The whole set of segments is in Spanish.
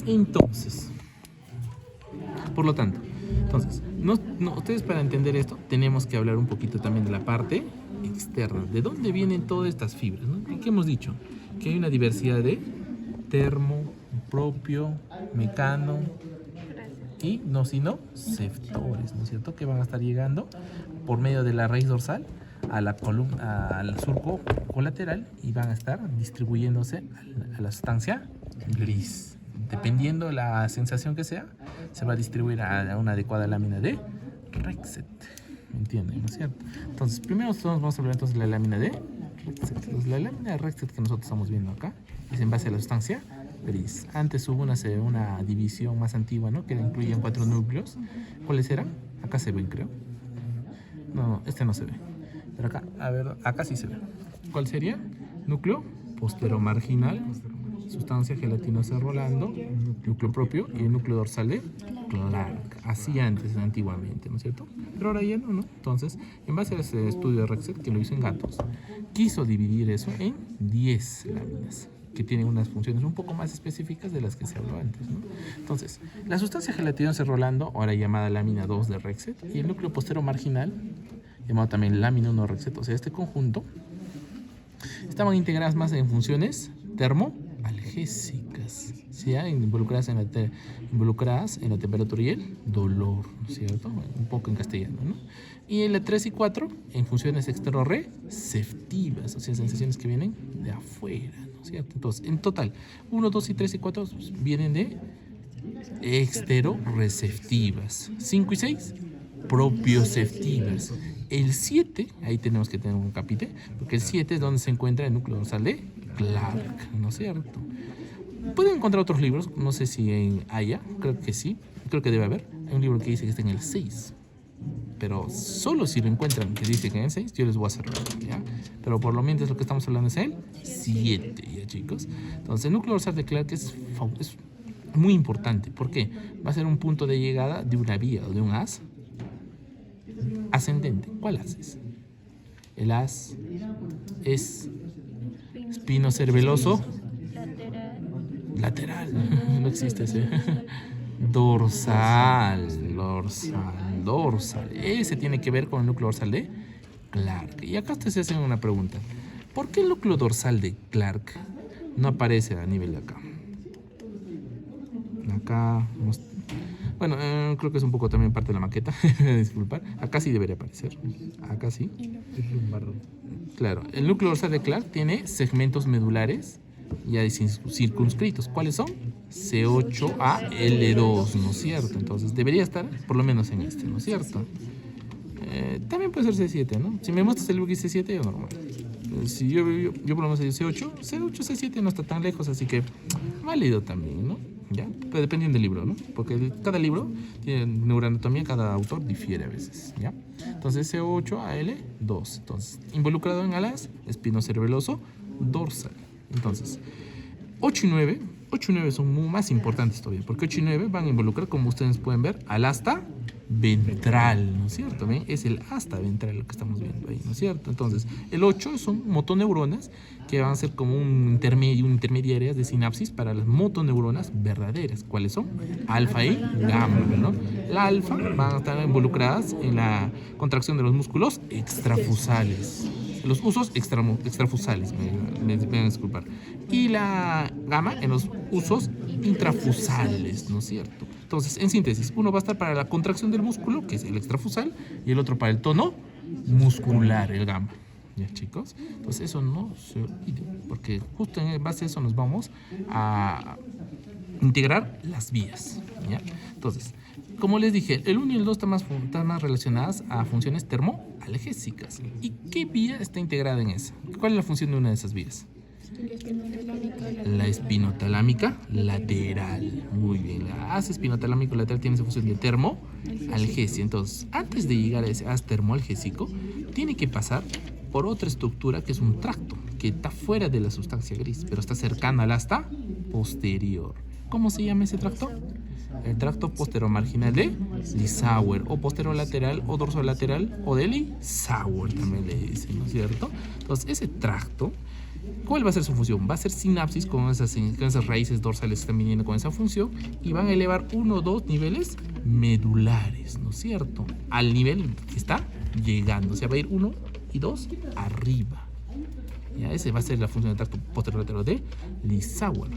Entonces, por lo tanto, ustedes para entender esto tenemos que hablar un poquito también de la parte externa. ¿De dónde vienen todas estas fibras, ¿no? ¿Qué hemos dicho? Que hay una diversidad de termo, propio, mecano y nociceptores, ¿no es cierto? Que van a estar llegando por medio de la raíz dorsal a la columna, al surco colateral y van a estar distribuyéndose a la sustancia gris. Dependiendo la sensación que sea, se va a distribuir a una adecuada lámina de Rexet. ¿Me entienden? ¿No es cierto? Entonces, primero vamos a hablar entonces de la lámina de Rexet. Entonces, la lámina de Rexet que nosotros estamos viendo acá es en base a la sustancia gris. Antes hubo una división más antigua, ¿no? Que incluían 4 núcleos. ¿Cuáles eran? Acá se ven, creo. No, este no se ve. Pero acá, a ver, acá sí se ve. ¿Cuál sería? Núcleo posteromarginal, sustancia gelatinosa rolando, núcleo propio y el núcleo dorsal de Clark. Así antes, antiguamente, ¿no es cierto? Pero ahora ya no. Entonces, en base a ese estudio de Rexet, que lo hizo en gatos, quiso dividir eso en 10 láminas, que tienen unas funciones un poco más específicas de las que se habló antes, ¿no? Entonces, la sustancia gelatinosa rolando, ahora llamada lámina 2 de Rexet, y el núcleo posteromarginal, llamado también lámina 1 de Rexet, o sea, este conjunto, estaban integradas más en funciones termoalgésicas, ¿sí? involucradas en la temperatura y el dolor, ¿no es cierto? Un poco en castellano, ¿no? Y en la 3 y 4 en funciones exterorreceptivas, o sea, sensaciones que vienen de afuera, ¿no es cierto? Entonces, en total, 1, 2 y 3 y 4 vienen de exteroreceptivas. 5 y 6, propioceptivas. El 7, ahí tenemos que tener un capite, porque el 7 es donde se encuentra el núcleo dorsal de Clark, ¿no es cierto? Pueden encontrar otros libros, no sé si haya, creo que sí, creo que debe haber. Hay un libro que dice que está en el 6, pero solo si lo encuentran que dice que en el 6, yo les voy a hacer, ¿ya? Pero por lo menos lo que estamos hablando es el 7, ¿ya, chicos? Entonces, el núcleo dorsal de Clark es muy importante. ¿Por qué? Va a ser un punto de llegada de una vía o de un haz ascendente. ¿Cuál haz es? El haz es espinocerebeloso lateral. No existe ese. Dorsal. Ese tiene que ver con el núcleo dorsal de Clark. Y acá ustedes se hacen una pregunta. ¿Por qué el núcleo dorsal de Clark no aparece a nivel de acá? Acá, bueno, creo que es un poco también parte de la maqueta. Disculpar. Acá sí debería aparecer. Acá sí. Claro, el núcleo dorsal de Clark tiene segmentos medulares ya circunscritos. ¿Cuáles son? C8A L2, ¿no es cierto? Entonces debería estar por lo menos en este, ¿no es cierto? También puede ser C7, ¿no? Si me muestras el libro que dice C7, yo normal. Si yo por lo menos digo C8, C7 no está tan lejos, así que válido también, ¿no? ¿Ya? Pero dependiendo del libro, ¿no? Porque cada libro tiene neuroanatomía, cada autor difiere a veces, ¿ya? Entonces C8AL2. Entonces, involucrado en alas espinocerebeloso dorsal. Entonces, 8 y 9 son más importantes todavía, porque 8 y 9 van a involucrar, como ustedes pueden ver, al asta ventral, ¿no es cierto? ¿Ven? Es el asta ventral lo que estamos viendo ahí, ¿no es cierto? Entonces, el 8 son motoneuronas que van a ser como intermediarias de sinapsis para las motoneuronas verdaderas. ¿Cuáles son? Alfa y gamma, ¿no? La alfa van a estar involucradas en la contracción de los músculos extrafusales, los usos extrafusales, me van a disculpar, y la gamma en los usos intrafusales, ¿no es cierto? Entonces, en síntesis, uno va a estar para la contracción del músculo, que es el extrafusal, y el otro para el tono muscular, el gamma. ¿Ya, chicos? Entonces, eso no se olvide, porque justo en base a eso nos vamos a integrar las vías, ¿ya? Entonces, como les dije, el 1 y el 2 están más relacionadas a funciones termoalgésicas. ¿Y qué vía está integrada en esa? ¿Cuál es la función de una de esas vías? La espinotalámica lateral. Muy bien, la haz espinotalámico lateral tiene esa función de termoalgesia. Entonces, antes de llegar a ese haz termoalgésico, tiene que pasar por otra estructura que es un tracto, que está fuera de la sustancia gris, pero está cercana al asta posterior. ¿Cómo se llama ese tracto? El tracto posteromarginal de Lissauer, o posterolateral, o dorsolateral, o de Lissauer también le dicen, ¿no es cierto? Entonces, ese tracto ¿Cuál va a ser su función? Va a ser sinapsis con esas raíces dorsales que están viniendo con esa función y van a elevar 1 o 2 niveles medulares, ¿no es cierto? Al nivel que está llegando. O sea, va a ir 1 y 2 arriba. ¿Ya? Esa va a ser la función del tracto posterolateral de Lissauer.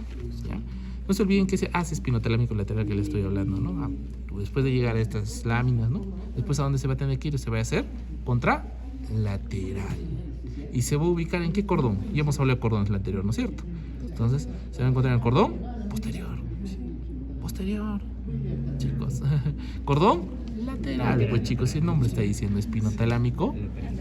¿Ya? No se olviden que ese haz espinotalámico lateral que les estoy hablando, ¿no? Después de llegar a estas láminas, ¿no? Después a dónde se va a tener que ir, se va a hacer contralateral. ¿Y se va a ubicar en qué cordón? Ya hemos hablado de cordones anterior, ¿no es cierto? Entonces, se va a encontrar en el cordón posterior. Posterior, chicos. Cordón lateral, pues chicos, el nombre está diciendo espinotalámico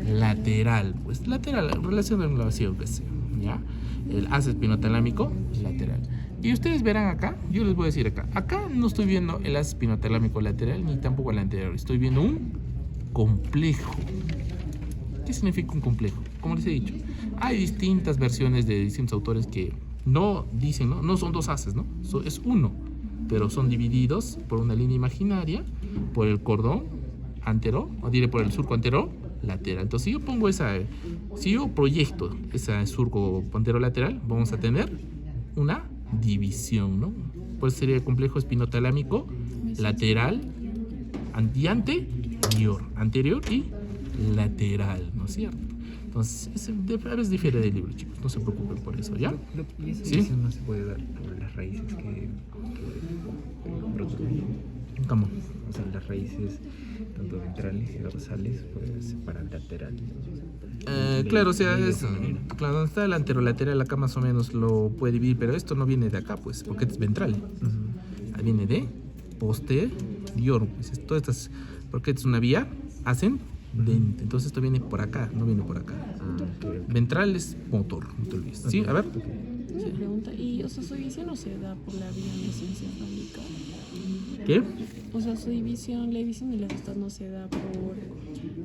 lateral. Pues lateral, relación de angulación, que sea, ¿ya? El haz espinotalámico lateral. Y ustedes verán acá, yo les voy a decir acá. Acá no estoy viendo el haz espinotalámico lateral ni tampoco el anterior. Estoy viendo un complejo. ¿Qué significa un complejo? Como les he dicho, hay distintas versiones de distintos autores que no dicen, no son 2 haces, ¿no? Es uno, pero son divididos por una línea imaginaria, por el cordón antero, o diré por el surco antero lateral. Entonces, si yo pongo si yo proyecto ese surco antero lateral, vamos a tener una división, ¿no? Pues sería el complejo espinotalámico lateral, anterior y lateral, ¿no es cierto? Entonces, a veces difiere del libro, chicos, no se preocupen por eso, ¿ya? Y esa ¿Sí? división no se puede dar por las raíces que ¿Cómo? o sea, las raíces tanto ventrales y dorsales pues separan lateral. Claro, o sea, claro, donde está el anterolateral acá más o menos lo puede dividir, pero esto no viene de acá, pues, porque es ventral. Viene de posterior, pues, todas estas, porque es una vía ascendente, entonces esto viene por acá, no viene por acá. Okay. Ventral es motor, no te olvides. Sí, a ver. Una pregunta, y o sea, su división no se da por la vía mesencefálica. ¿Qué? O sea, la división de las astas no se da por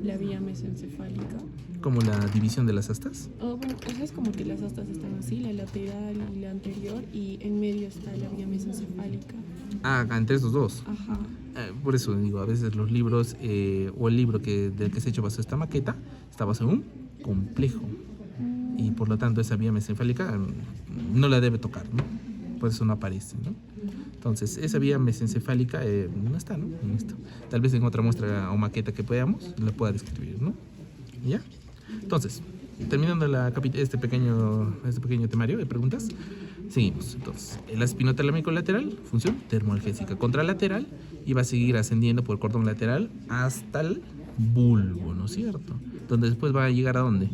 la vía mesencefálica. Como la división de las astas. Bueno, o sea, es como que las astas están así, la lateral y la anterior, y en medio está la vía mesencefálica. Entre estos dos. Ajá. Por eso digo, a veces los libros o el libro del que se ha hecho basado esta maqueta está basado en un complejo. Y por lo tanto esa vía mesencefálica no la debe tocar, ¿no? Por eso no aparece, ¿no? Entonces, esa vía mesencefálica no está, ¿no? No está. Tal vez en otra muestra o maqueta que podamos la pueda describir, ¿no? ¿Ya? Entonces, terminando este pequeño temario de preguntas, seguimos. Entonces, el espinotalámico lateral, función termoalgésica contralateral, y va a seguir ascendiendo por el cordón lateral hasta el bulbo, ¿no es cierto? Donde después va a llegar ¿a dónde?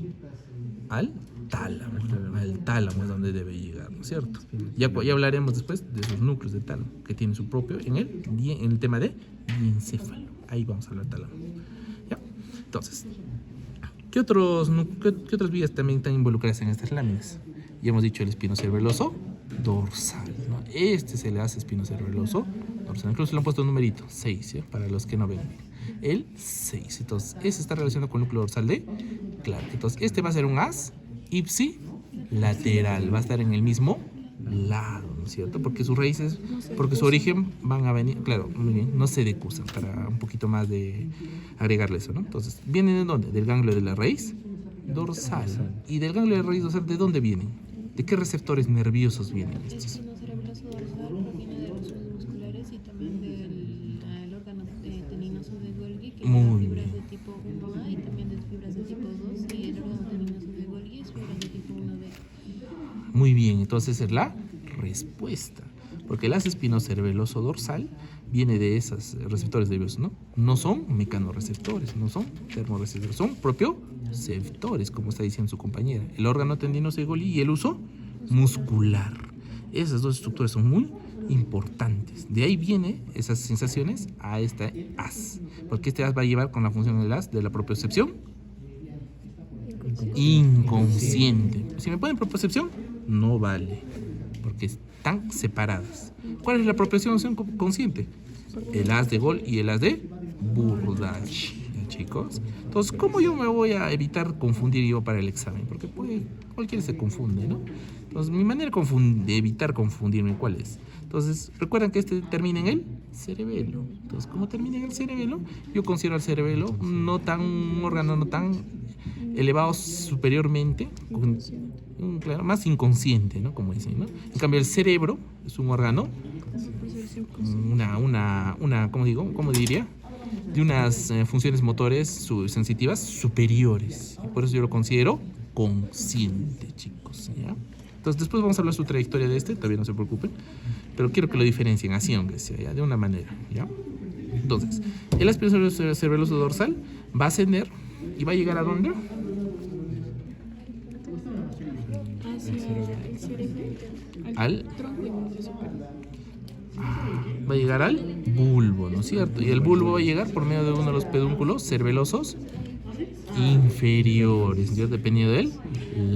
Al tálamo. Al tálamo es donde debe llegar, ¿no es cierto? Ya hablaremos después de esos núcleos de tálamo, que tienen su propio en el tema de diencéfalo. Ahí vamos a hablar de tálamo. ¿Ya? Entonces, ¿qué otras vías también están involucradas en estas láminas? Ya hemos dicho el espinocerebeloso dorsal, ¿no? Este se le hace espinocerebeloso dorsal. Incluso le han puesto un numerito, 6, ¿ya? Para los que no ven. El 6. Entonces, ese está relacionado con el núcleo dorsal de Clark. Entonces, este va a ser un haz ipsilateral. Va a estar en el mismo lado, ¿no es cierto? Porque sus raíces, porque su origen van a venir, claro, muy bien, no se decusan, para un poquito más de agregarle eso, ¿no? Entonces, ¿vienen de dónde? Del ganglio de la raíz dorsal. ¿Y del ganglio de la raíz dorsal de dónde vienen? ¿De qué receptores nerviosos vienen El estos? espinocerebeloso dorsal proviene de los suelos musculares y también del órgano teninoso de Golgi, que Muy es fibras bien. de tipo 1A y también de fibras de tipo 2, y el órgano teninoso de Golgi es fibras de tipo 1B. Muy bien, entonces es la respuesta. Porque el haz espinocerebeloso dorsal viene de esos receptores nerviosos, ¿no? No son mecanorreceptores, no son termorreceptores, son propioceptores, como está diciendo su compañera. El órgano tendinoso de Golgi y el uso muscular. Esas dos estructuras son muy importantes. De ahí vienen esas sensaciones a este haz. Porque este haz va a llevar con la función del haz de la propiocepción inconsciente. Si me ponen propiocepción, no vale, porque están separadas. ¿Cuál es la propiocepción consciente? El haz de Gol y el haz de Burdach, chicos. Entonces, ¿cómo yo me voy a evitar confundir yo para el examen? Porque cualquiera se confunde, ¿no? Entonces, mi manera de evitar confundirme, ¿cuál es? Entonces, recuerdan que este termina en el cerebelo. Entonces, como termina en el cerebelo, yo considero al cerebelo un órgano no tan elevado superiormente, claro, más inconsciente, ¿no? Como dicen, ¿no? En cambio, el cerebro es un órgano, ¿cómo digo? ¿Cómo diría? De unas funciones motores sensitivas superiores. Y por eso yo lo considero consciente, chicos, ¿ya? Entonces, después vamos a hablar de su trayectoria de todavía no se preocupen, pero quiero que lo diferencien así, aunque sea, ¿ya? De una manera, ¿ya? Entonces, el espino cerebeloso dorsal va a ascender y va a llegar ¿a dónde? Hacia el cerebro, Al tronco y núcleo superior. va a llegar al bulbo, ¿no es cierto? Y el bulbo va a llegar por medio de uno de los pedúnculos cerebelosos inferiores, ¿ya? Dependiendo del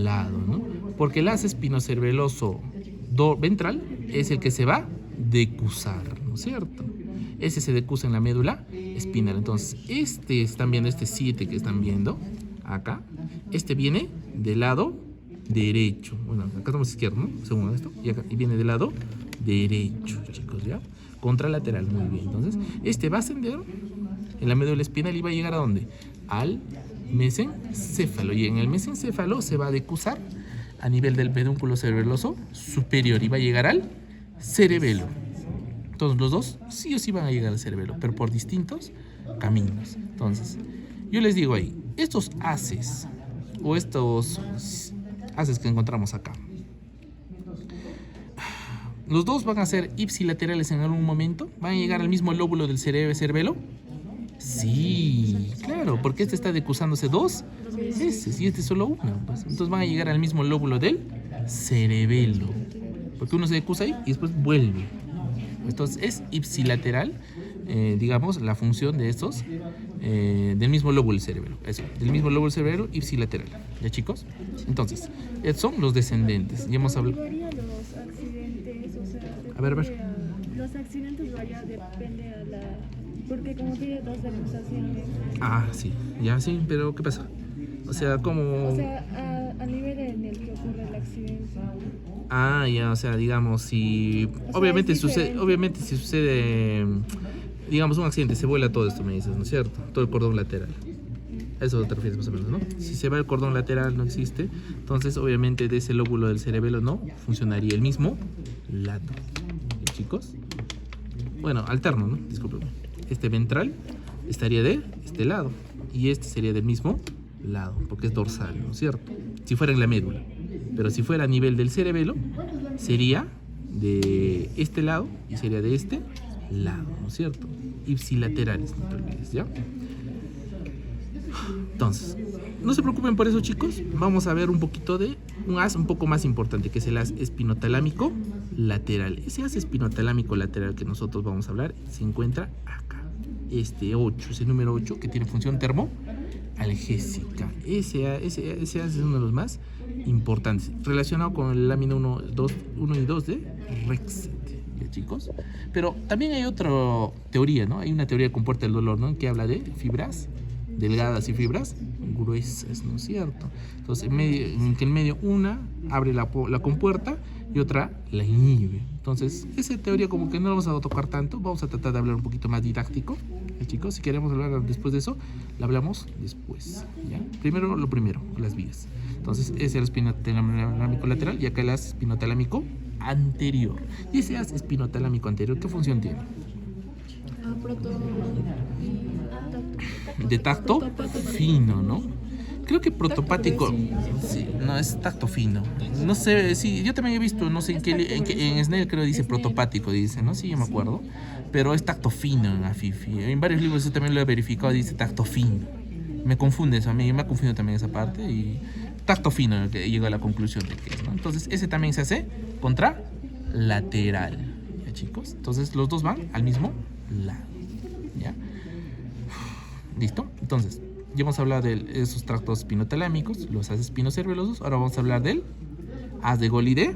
lado, ¿no? Porque el haz espinocerebeloso ventral es el que se va a decusar, ¿no es cierto? Ese se decusa en la médula espinal. Entonces, están viendo este 7 que están viendo acá. Este viene del lado derecho. Bueno, acá estamos izquierdo, ¿no? Según esto. Y viene del lado derecho, chicos, ¿ya? Contralateral, muy bien. Entonces, este va a ascender en la médula espinal y va a llegar ¿a dónde? Al mesencéfalo. Y en el mesencéfalo se va a decusar a nivel del pedúnculo cerebeloso superior y va a llegar al cerebelo. Todos los dos sí o sí van a llegar al cerebelo, pero por distintos caminos. Entonces, yo les digo ahí, estos haces o estos haces que encontramos acá, los dos van a ser ipsilaterales en algún momento, van a llegar al mismo lóbulo del cerebelo. Sí, claro, porque este está decusándose dos veces y este solo uno. Pues. Entonces van a llegar al mismo lóbulo del cerebelo, porque uno se decusa ahí y después vuelve. Entonces es ipsilateral, digamos, la función de estos del mismo lóbulo del cerebelo. Eso, del mismo lóbulo del cerebelo ipsilateral. ¿Ya, chicos? Entonces, estos son los descendentes. Ya hemos hablado. Los accidentes, o sea, A ver. Los accidentes depende a la... Porque como tiene dos decusaciones. Ah, sí, ya sí, pero ¿qué pasa? O sea, como... O sea, a nivel en el que ocurre el accidente. Ah, ya, o sea, digamos, si... O obviamente sea, si sucede, digamos, un accidente, se vuela todo esto, me dices, ¿no es cierto? Todo el cordón lateral. A eso te refieres más o menos, ¿no? Si se va el cordón lateral, no existe, entonces obviamente de ese lóbulo del cerebelo no funcionaría el mismo lado. ¿Sí, chicos? Bueno, alterno, ¿no? Discúlpeme. Este ventral estaría de este lado y este sería del mismo lado, porque es dorsal, ¿no es cierto? Si fuera en la médula. Pero si fuera a nivel del cerebelo, sería de este lado y sería de este lado, ¿no es cierto? Ipsilaterales, no te olvides, ¿ya? Entonces, no se preocupen por eso, chicos. Vamos a ver un poquito de un haz un poco más importante, que es el haz espinotalámico lateral. Ese haz espinotalámico lateral que nosotros vamos a hablar se encuentra acá. Este 8, ese número 8 que tiene función termoalgésica. Ese haz es uno de los más importantes, relacionado con el lámina 1 y 2 de Rexet, ¿ya, chicos? Pero también hay otra teoría, ¿no? Hay una teoría de compuerta del dolor, ¿no? Que habla de fibras delgadas y fibras gruesas, ¿no es cierto? Entonces, en que en medio una abre la compuerta y otra la inhibe. Entonces, esa teoría como que no la vamos a tocar tanto, vamos a tratar de hablar un poquito más didáctico, ¿ya, chicos? Si queremos hablar después de eso, la hablamos después, ¿ya? Primero, las vías. Entonces, ese es el espinotalámico lateral y acá el haz espinotalámico anterior. Y ese haz espinotalámico anterior, ¿qué función tiene? De tacto fino, ¿no? Creo que protopático, sí, no, es tacto fino. No sé, sí, yo también he visto, no sé en Snell creo que dice protopático, dice, ¿no? Sí, yo me acuerdo. Pero es tacto fino en Afifi. En varios libros yo también lo he verificado, dice tacto fino. Me confunde eso, a mí me ha confundido también esa parte y tacto fino, que llego a la conclusión de que es, ¿no? Entonces, ese también se hace contralateral, ¿ya, chicos? Entonces, los dos van al mismo lado, ¿ya? ¿Listo? Entonces, ya hemos hablado de esos tractos espinotalámicos, los haces espinocerebelosos. Ahora vamos a hablar del haz de Golgi de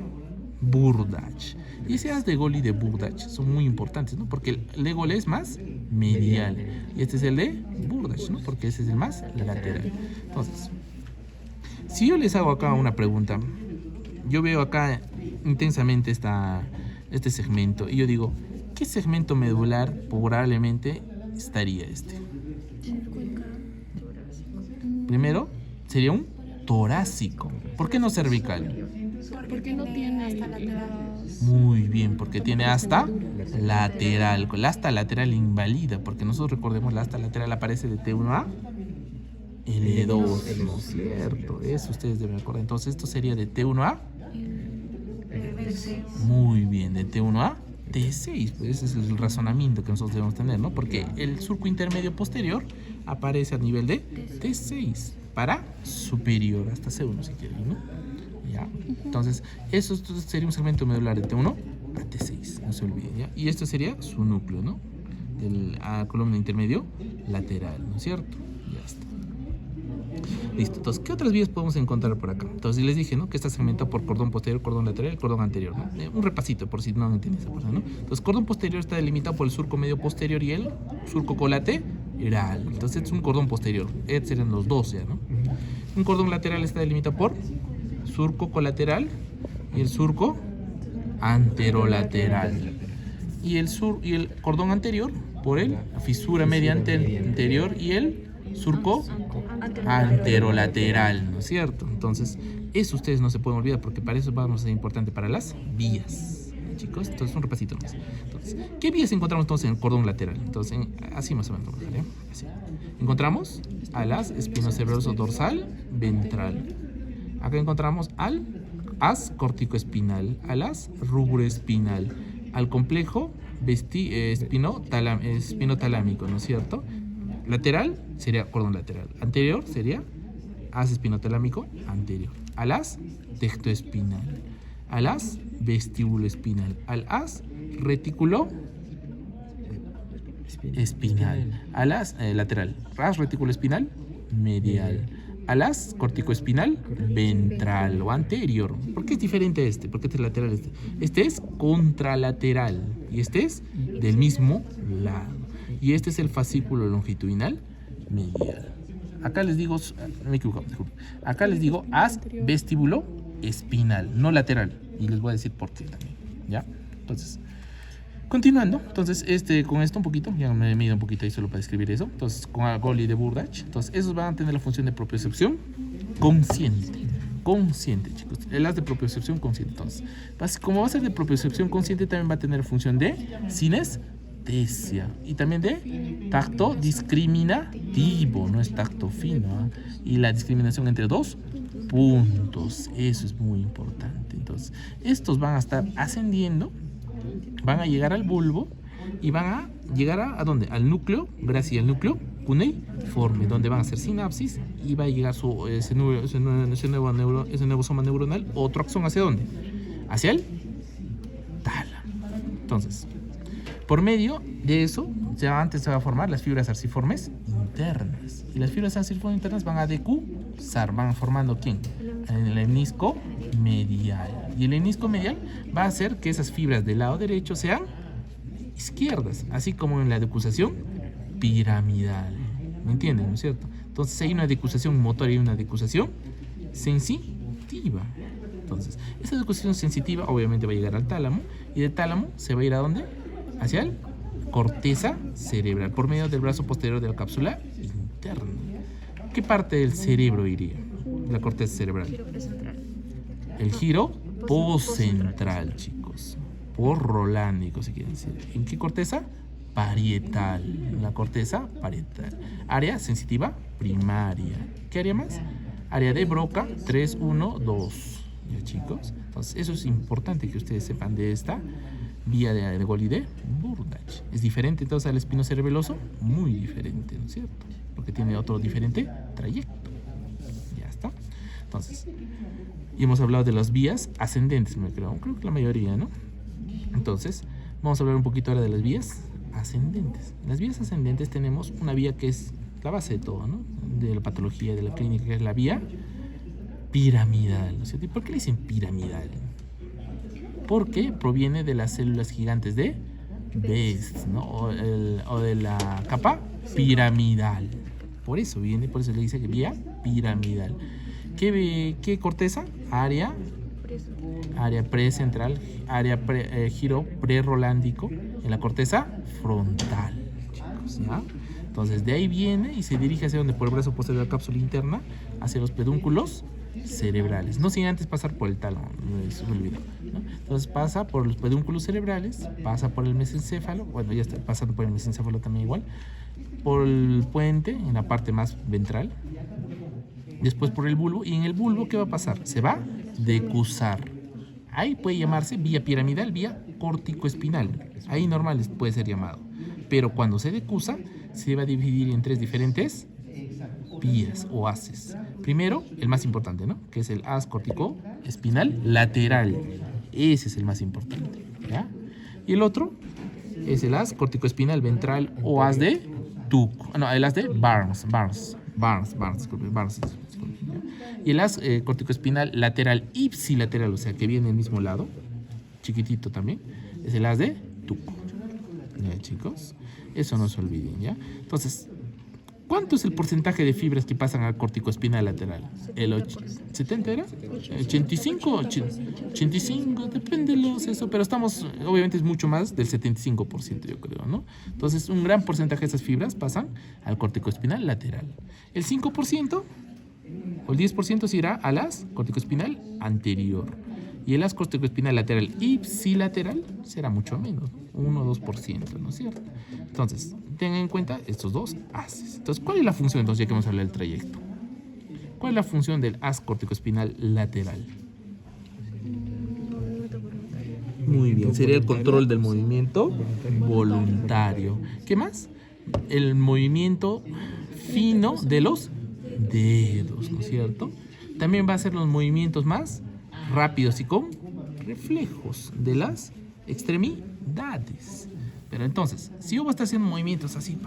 Burdach. Y ese haz de Golgi de Burdach son muy importantes, ¿no? Porque el de Golgi es más medial y este es el de Burdach, ¿no? Porque ese es el más lateral. Entonces, si yo les hago acá una pregunta, yo veo acá intensamente este segmento y yo digo, ¿qué segmento medular probablemente estaría este? Primero, sería un torácico. ¿Por qué no cervical? Porque no tiene hasta lateral. Muy bien, porque tiene asta lateral. La asta lateral invalida, porque nosotros recordemos la asta lateral aparece de T1 a L2, ¿no es cierto? Eso ustedes deben recordar. Entonces esto sería de T1 a... Muy bien, de T1 a T6. Pues ese es el razonamiento que nosotros debemos tener, ¿no? Porque el surco intermedio posterior aparece a nivel de T6 para superior hasta C1 si quieren, ¿no? ¿Ya? Entonces, eso sería un segmento medular de T1 a T6, no se olviden, ¿ya? Y esto sería su núcleo, ¿no? De la columna intermedio lateral, ¿no es cierto? Ya está. Listo. Entonces, ¿qué otras vías podemos encontrar por acá? Entonces, les dije, ¿no? Que está segmentado por cordón posterior, cordón lateral y cordón anterior, ¿no? Un repasito por si no entienden esa cosa, ¿no? Entonces, cordón posterior está delimitado por el surco medio posterior y el surco colateral. Entonces, este es un cordón posterior. Estos serían los dos ya, ¿no? Un cordón lateral está delimitado por surco colateral y el surco anterolateral. Y el cordón anterior por el fisura media anterior y el surco anterolateral, ¿no es cierto? Entonces, eso ustedes no se pueden olvidar porque para eso vamos a ser importante para las vías, chicos. Entonces, un repasito más. Entonces, ¿qué vías encontramos entonces en el cordón lateral? Entonces, así más o menos, ¿ya? Así. Encontramos alas espinocerebroso dorsal ventral. Acá encontramos al as corticoespinal, al as rubroespinal, al complejo espinotalámico, ¿no es cierto? Lateral sería cordón lateral. Anterior sería as espinotalámico anterior. Al as tectoespinal. Al as vestíbulo espinal. Al as retículo espinal. Al as lateral. As retículo espinal medial. Al as corticoespinal ventral o anterior. ¿Por qué es diferente este? ¿Por qué este es lateral? Este es contralateral y este es del mismo lado. Y este es el fascículo longitudinal medial. Acá les digo, me equivoco, disculpen. Acá les digo as vestíbulo espinal, no lateral. Y les voy a decir por qué también, ¿ya? Entonces, continuando, entonces con esto un poquito, ya me he medido un poquito ahí solo para escribir eso. Entonces, con Agoli de Burdach, entonces esos van a tener la función de propiocepción consciente. Consciente, chicos. El as de propiocepción consciente. Entonces, como va a ser de propiocepción consciente, también va a tener función de sinestesia y también de tacto discriminativo, no es tacto fino, ¿eh? Y la discriminación entre dos puntos, eso es muy importante. Entonces, estos van a estar ascendiendo, van a llegar al bulbo y van a llegar ¿a dónde? Al núcleo, gracias al núcleo cuneiforme, donde van a hacer sinapsis y va a llegar ese nuevo soma neuronal, otro axón, ¿hacia dónde? Hacia el tálamo. Entonces, por medio de eso, ya antes se va a formar las fibras arciformes internas. Y las fibras arciformes internas van a decusar, van formando ¿quién? El menisco medial. Y el menisco medial va a hacer que esas fibras del lado derecho sean izquierdas, así como en la decusación piramidal. ¿Me entienden, no es cierto? Entonces hay una decusación motora y una decusación sensitiva. Entonces, esa decusación sensitiva obviamente va a llegar al tálamo y del tálamo se va a ir ¿a dónde? Hacia la corteza cerebral por medio del brazo posterior de la cápsula interna. ¿Qué parte del cerebro iría? La corteza cerebral. El giro poscentral, chicos. Por rolándico, si quieren decir. ¿En qué corteza? Parietal. La corteza parietal. Área sensitiva primaria. ¿Qué área más? Área de Broca 3, 1, 2. ¿Ya, chicos? Entonces, eso es importante que ustedes sepan de esta vía de Agoli de Burdach. Es diferente entonces al espinocerebeloso, muy diferente, ¿no es cierto? Porque tiene otro diferente trayecto. Ya está. Entonces, y hemos hablado de las vías ascendentes, creo que la mayoría, ¿no? Entonces, vamos a hablar un poquito ahora de las vías ascendentes. En las vías ascendentes tenemos una vía que es la base de todo, ¿no? De la patología, de la clínica, que es la vía piramidal, ¿no es cierto? ¿Y por qué le dicen piramidal? Porque proviene de las células gigantes de Best, ¿no? O de la capa piramidal. Por eso viene, por eso le dice que vía piramidal. ¿Qué corteza? Área precentral, giro prerolándico en la corteza frontal, chicos, ¿ya? Entonces de ahí viene y se dirige hacia donde, por el brazo posterior de la cápsula interna, hacia los pedúnculos cerebrales, no sin antes pasar por el talón, eso me olvidó, ¿no? Entonces pasa por los pedúnculos cerebrales, pasa por el mesencéfalo, bueno, ya está pasando por el mesencéfalo también igual, por el puente en la parte más ventral, después por el bulbo, y en el bulbo ¿qué va a pasar? Se va a decusar. Ahí puede llamarse vía piramidal, vía córtico-espinal, ahí normal puede ser llamado, pero cuando se decusa se va a dividir en 3 diferentes vías o haces. Primero, el más importante, ¿no? Que es el haz córtico-espinal lateral. Ese es el más importante, ¿ya? Y el otro es el haz córtico-espinal ventral o haz de Tuck. No, el haz de Barnes. Y el haz córtico-espinal lateral ipsilateral, o sea, que viene del mismo lado, chiquitito también, es el haz de Tuck. ¿Ya, chicos? Eso no se olviden, ¿ya? Entonces, ¿cuánto es el porcentaje de fibras que pasan al córtico-espinal lateral? ¿El 70 era? 85, 85, depende de eso, pero estamos, obviamente es mucho más del 75%, yo creo, ¿no? Entonces, un gran porcentaje de esas fibras pasan al córtico-espinal lateral. El 5% o el 10% se irá al haz córtico-espinal anterior. Y el haz córtico-espinal lateral ipsilateral será mucho menos, 1 o 2%, ¿no es cierto? Entonces, tengan en cuenta estos dos haces. Entonces, ¿cuál es la función, entonces, ya que hemos hablado del trayecto? ¿Cuál es la función del haz córtico-espinal lateral? Muy bien, sería el control del movimiento voluntario. ¿Qué más? El movimiento fino de los dedos, ¿no es cierto? También va a ser los movimientos más rápidos y con reflejos de las extremidades. Pero entonces, si yo voy a estar haciendo movimientos así,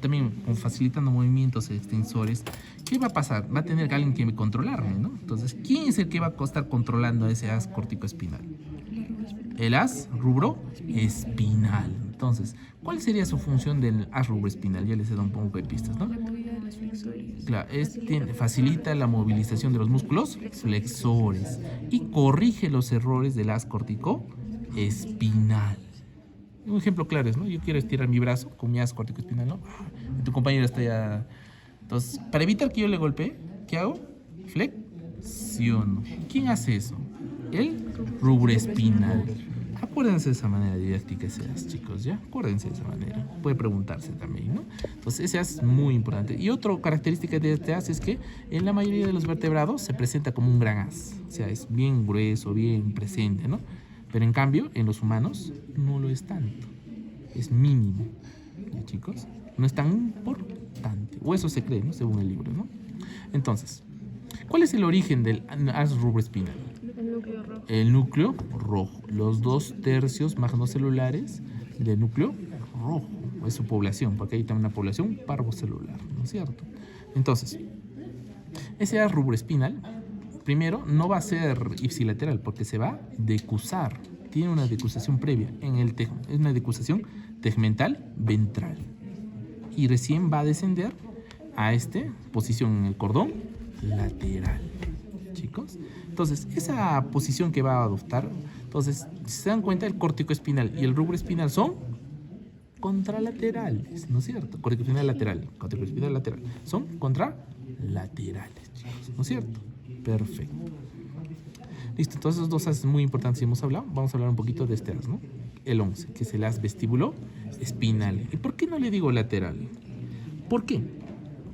también facilitando movimientos extensores, ¿qué va a pasar? Va a tener alguien que me controlarme, ¿no? Entonces, ¿quién es el que va a estar controlando ese haz córtico-espinal? El haz rubroespinal. Entonces, ¿cuál sería su función del haz rubroespinal? Ya les he dado un poco de pistas, ¿no? La movida de los flexores. Claro, facilita la movilización de los músculos flexores y corrige los errores del haz córtico-espinal. Un ejemplo claro es, ¿no? Yo quiero estirar mi brazo con mi haz córtico-espinal, ¿no? Y tu compañero está ya. Entonces, para evitar que yo le golpee, ¿qué hago? Flexiono. ¿Quién hace eso? El rubroespinal. Acuérdense de esa manera didáctica ese haz, chicos, ¿ya? Acuérdense de esa manera. Puede preguntarse también, ¿no? Entonces, ese haz es muy importante. Y otra característica de este haz es que en la mayoría de los vertebrados se presenta como un gran haz. O sea, es bien grueso, bien presente, ¿no? Pero en cambio, en los humanos no lo es tanto. Es mínimo, ¿ya, chicos? No es tan importante. O eso se cree, ¿no? Según el libro, ¿no? Entonces, ¿cuál es el origen del haz rubroespinal? El núcleo rojo. El núcleo rojo. Los 2/3 magnocelulares del núcleo rojo. Es su población, porque hay también una población parvocelular, ¿no es cierto? Entonces, ese haz rubroespinal, primero, no va a ser ipsilateral, porque se va a decusar. Tiene una decusación previa en el es una decusación tegmental ventral. Y recién va a descender a esta posición en el cordón lateral, chicos. Entonces, esa posición que va a adoptar, entonces, si se dan cuenta, el córtico-espinal y el rubroespinal son contralaterales, ¿no es cierto? Córtico-espinal lateral, córtico-espinal lateral, son contralaterales, chicos, ¿no es cierto? Perfecto. Listo, entonces esos dos haces muy importantes que hemos hablado. Vamos a hablar un poquito de este haz, ¿no? El 11, que es el haz vestíbulo-espinal. ¿Y por qué no le digo lateral? ¿Por qué?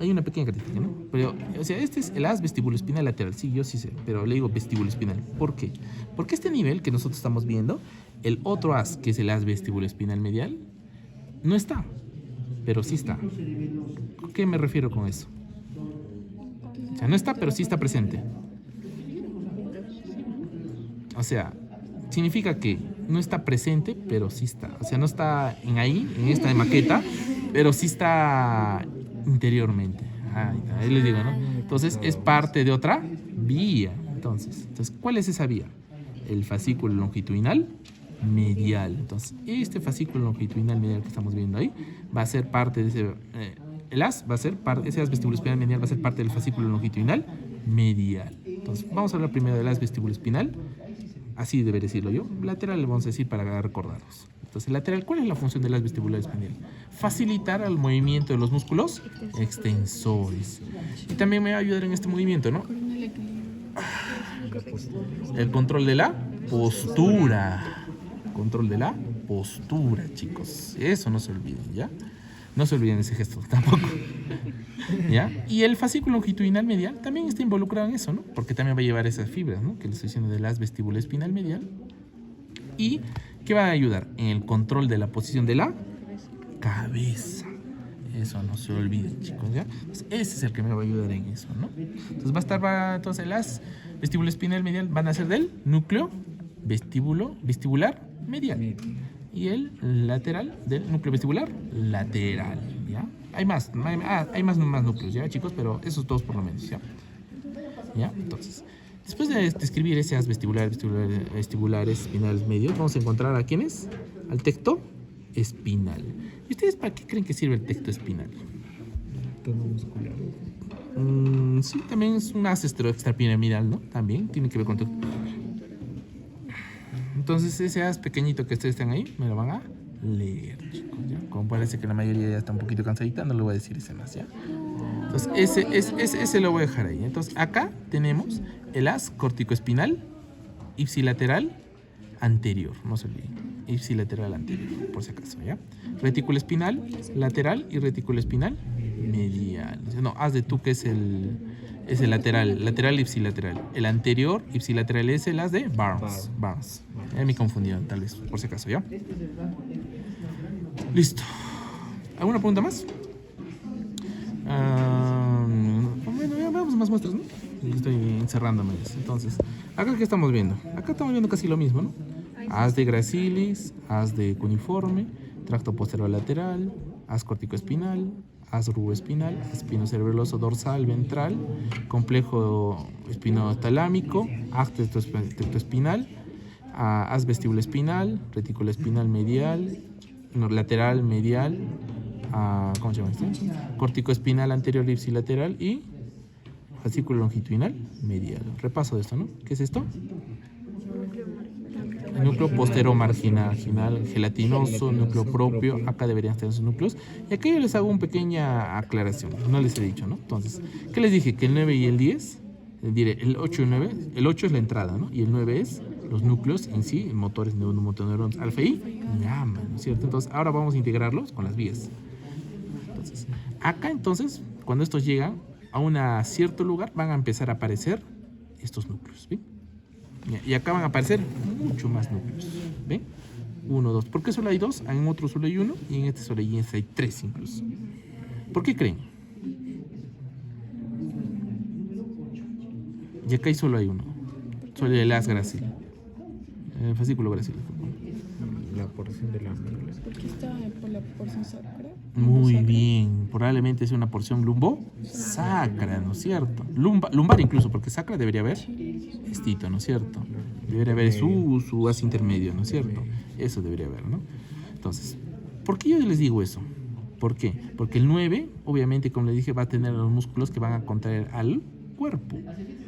Hay una pequeña crítica, ¿no? Pero, o sea, este es el haz vestíbulo-espinal lateral. Sí, yo sí sé, pero le digo vestíbulo-espinal. ¿Por qué? Porque este nivel que nosotros estamos viendo, el otro haz, que es el haz vestíbulo-espinal medial, no está, pero sí está. ¿A qué me refiero con eso? O sea, no está, pero sí está presente. O sea, significa que no está presente, pero sí está. O sea, no está en esta maqueta, pero sí está interiormente. Ahí les digo, ¿no? Entonces, es parte de otra vía. Entonces, ¿cuál es esa vía? El fascículo longitudinal medial. Entonces, este fascículo longitudinal medial que estamos viendo ahí va a ser parte de ese... el haz va a ser parte, ese haz vestíbulo-espinal medial va a ser parte del fascículo longitudinal medial. Entonces, vamos a hablar primero del haz vestíbulo-espinal. Así debería decirlo yo. Lateral le vamos a decir para recordarlos. Entonces, lateral, ¿cuál es la función del haz vestibular espinal? Facilitar el movimiento de los músculos extensores. Y también me va a ayudar en este movimiento, ¿no? El control de la postura. Control de la postura, chicos. Eso no se olviden, ¿ya? No se olviden ese gesto tampoco. ¿Ya? Y el fascículo longitudinal medial también está involucrado en eso, ¿no? Porque también va a llevar esas fibras, ¿no? Que les estoy diciendo del haz vestibular espinal medial. Y que va a ayudar en el control de la posición de la cabeza. Eso no se olviden, chicos, ¿ya? Entonces, ese es el que me va a ayudar en eso, ¿no? Entonces entonces las vestíbulo espinal medial van a ser del núcleo vestibular medial y el lateral del núcleo vestibular lateral, ¿ya? Hay más núcleos, ¿ya, chicos? Pero esos dos por lo menos, ¿ya? ¿Ya? Entonces, después de describir ese haz vestibulares espinales medios, vamos a encontrar a quiénes, al tecto espinal. ¿Y ustedes para qué creen que sirve el tecto espinal? Tono muscular. Sí, también es un haz extrapiramidal, ¿no? También tiene que ver con todo. Entonces ese haz pequeñito que ustedes están ahí, me lo van a leer, chicos, ¿ya? Como parece que la mayoría ya está un poquito cansadita, no le voy a decir ese más, ¿ya? Entonces ese lo voy a dejar ahí. Entonces acá tenemos el haz corticoespinal ipsilateral anterior, no se olviden, ipsilateral anterior, por si acaso, ¿ya? Retículo espinal lateral y retículo espinal medial. No, haz de tú que es el lateral ipsilateral. El anterior ipsilateral es el haz de Barnes. Me confundieron, tal vez, por si acaso, ¿ya? Listo. ¿Alguna pregunta más? Bueno, ya vamos más muestras, ¿no? Estoy encerrándome. Entonces, acá ¿qué estamos viendo? Acá estamos viendo casi lo mismo, ¿no? Haz de gracilis, haz de cuneiforme, tracto posterior lateral, haz corticoespinal, haz ruboespinal, espinocerebeloso dorsal ventral, complejo espinotalámico, haz tectoespinal, haz vestíbulo espinal, retículo espinal medial, lateral medial, ¿cómo se llama este? Corticoespinal anterior ipsilateral y fascículo longitudinal medial. Repaso de esto, ¿no? ¿Qué es esto? El núcleo postero marginal, gelatinoso, núcleo propio. Acá deberían estar esos núcleos. Y aquí yo les hago una pequeña aclaración. No les he dicho, ¿no? Entonces, ¿qué les dije? Que el 9 y el 10, diré, el 8 y el 9, el 8 es la entrada, ¿no? Y el 9 es los núcleos en sí, motores motoneurones alfa y gamma, ¿no es cierto? Entonces, ahora vamos a integrarlos con las vías. Entonces, acá entonces, cuando estos llegan a un cierto lugar, van a empezar a aparecer estos núcleos, ¿ven? Y acá van a aparecer mucho más núcleos, ¿ven? 1, 2. ¿Por qué solo hay 2? En otro solo hay 1 y en este solo hay 3 incluso. ¿Por qué creen? Y acá solo hay 1. Solo el haz gracil. El fascículo gracil. La porción de la médula. Porque está por la porción sacra. Muy bien, probablemente es una porción lumbo-sacra, ¿no es cierto? Lumbar incluso, porque sacra debería haber estito, ¿no es cierto? Debería haber su haz intermedio, ¿no es cierto? Eso debería haber, ¿no? Entonces, ¿por qué yo les digo eso? ¿Por qué? Porque el 9, obviamente, como les dije, va a tener los músculos que van a contraer al cuerpo.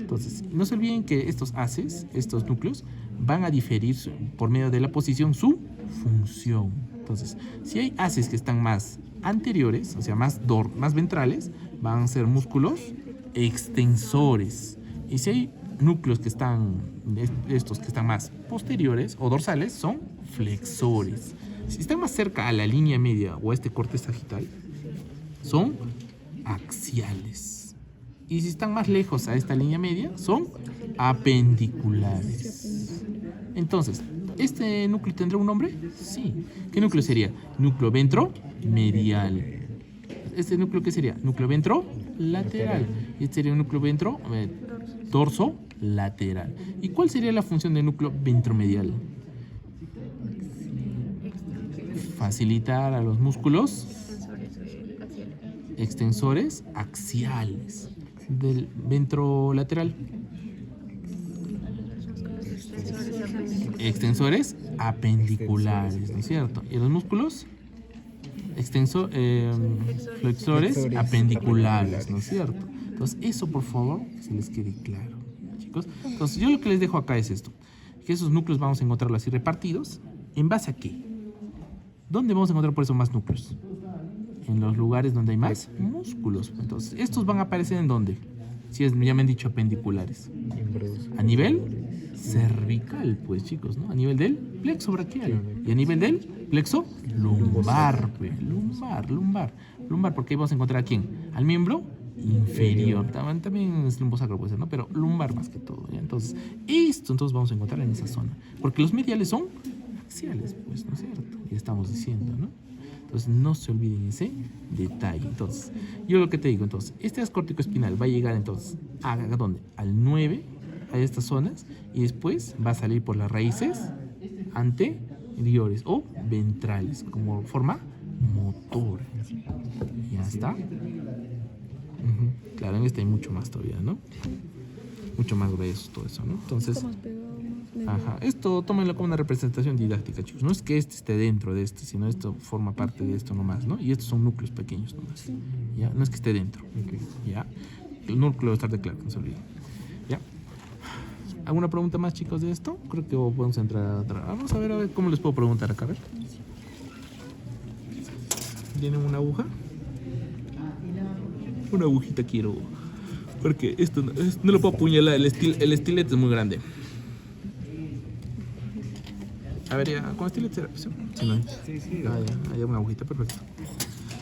Entonces, no se olviden que estos haces, estos núcleos, van a diferir por medio de la posición su función. Entonces, si hay haces que están más anteriores, o sea, más ventrales, van a ser músculos extensores. Y si hay núcleos que están, estos que están más posteriores o dorsales, son flexores. Si están más cerca a la línea media o a este corte sagital, son axiales. Y si están más lejos a esta línea media, son apendiculares. Entonces, ¿este núcleo tendrá un nombre? Sí. ¿Qué núcleo sería? Núcleo ventromedial. ¿Este núcleo qué sería? Núcleo ventrolateral. Y este sería un núcleo dorsolateral. ¿Y cuál sería la función del núcleo ventromedial? Facilitar a los músculos extensores axiales. Del ventrolateral. Extensores apendiculares, ¿no es cierto? Y los músculos flexores apendiculares, ¿no es cierto? Entonces, eso por favor, que se les quede claro, chicos. Entonces, yo lo que les dejo acá es esto: que esos núcleos vamos a encontrarlos así repartidos. ¿En base a qué? ¿Dónde vamos a encontrar por eso más núcleos? En los lugares donde hay más músculos. Entonces, estos van a aparecer ¿en dónde? Si es, ya me han dicho apendiculares. A nivel cervical, pues chicos, ¿no? A nivel del plexo braquial. Y a nivel del plexo lumbar, pues. Lumbar, porque ahí vamos a encontrar ¿a quién? Al miembro inferior. También es lumbosacro puede ser, ¿no? Pero lumbar más que todo, ¿ya? Entonces, entonces vamos a encontrar en esa zona. Porque los mediales son axiales, pues, ¿no es cierto? Ya estamos diciendo, ¿no? Entonces, no se olviden ese detalle. Entonces, yo lo que te digo, entonces, este ascórtico espinal va a llegar, entonces, ¿a dónde? Al 9, a estas zonas, y después va a salir por las raíces anteriores o ventrales, como forma motora. Ya está. Claro, en este hay mucho más todavía, ¿no? Mucho más grueso todo eso, ¿no? Entonces, esto tómenlo como una representación didáctica, chicos. No es que este esté dentro de este, sino esto forma parte de esto nomás, ¿no? Y estos son núcleos pequeños nomás, ¿ya? No es que esté dentro, ¿ya? El núcleo está de claro, no se olviden, ¿ya? ¿Alguna pregunta más, chicos, de esto? Creo que podemos entrar a otra. Vamos a ver cómo les puedo preguntar acá, a ver. ¿Tienen una aguja? Una agujita quiero. Porque esto no lo puedo apuñalar. El estilete es muy grande. A ver, ya, con estilete será. Sí, no hay. Sí. Ya, hay una agujita, perfecto.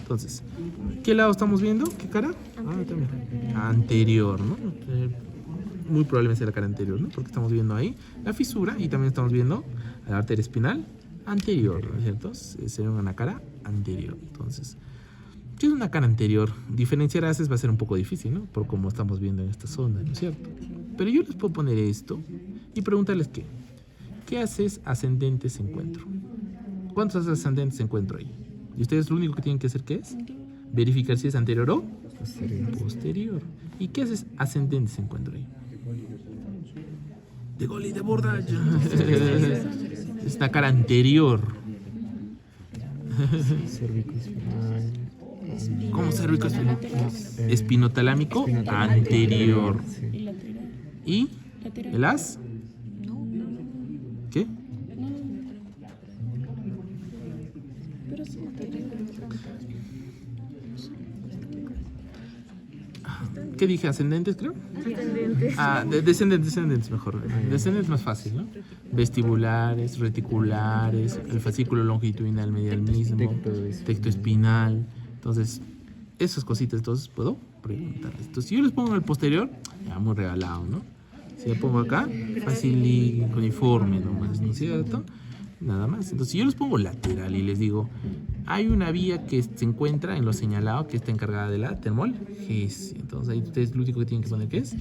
Entonces, ¿qué lado estamos viendo? ¿Qué cara? También. Anterior, ¿no? Muy probablemente sea la cara anterior, ¿no? Porque estamos viendo ahí la fisura y también estamos viendo la arteria espinal anterior, ¿no es cierto? Sería una cara anterior. Entonces, si es una cara anterior, diferenciar haces va a ser un poco difícil, ¿no? Por como estamos viendo en esta zona, ¿no es cierto? Pero yo les puedo poner esto y preguntarles ¿qué haces ascendentes encuentro? ¿Cuántos ascendentes encuentro ahí? Y ustedes lo único que tienen que hacer, ¿qué es? Verificar si es anterior o posterior. ¿Y qué haces ascendentes encuentro ahí? De gol y de borda. Es una cara anterior. Cervicoespinal. ¿Cómo cervicoespinal? Espinotalámico anterior. Y lateral. ¿Y Lateral. el as? ¿Qué? Pero sí, lateral. ¿Qué dije? ¿Ascendentes, creo? Ascendentes. Descendentes mejor. Descendentes más fácil, ¿no? Vestibulares, reticulares, el fascículo longitudinal medial mismo, tecto espinal. Entonces, esas cositas, entonces puedo preguntarles. Entonces, si yo les pongo en el posterior, ya muy regalado, ¿no? Si le pongo acá, fácil y uniforme nomás, ¿no es cierto? Nada más. Entonces, si yo les pongo lateral y les digo, hay una vía que se encuentra en lo señalado que está encargada de la termolgesia. Entonces, ahí ustedes lo único que tienen que poner que es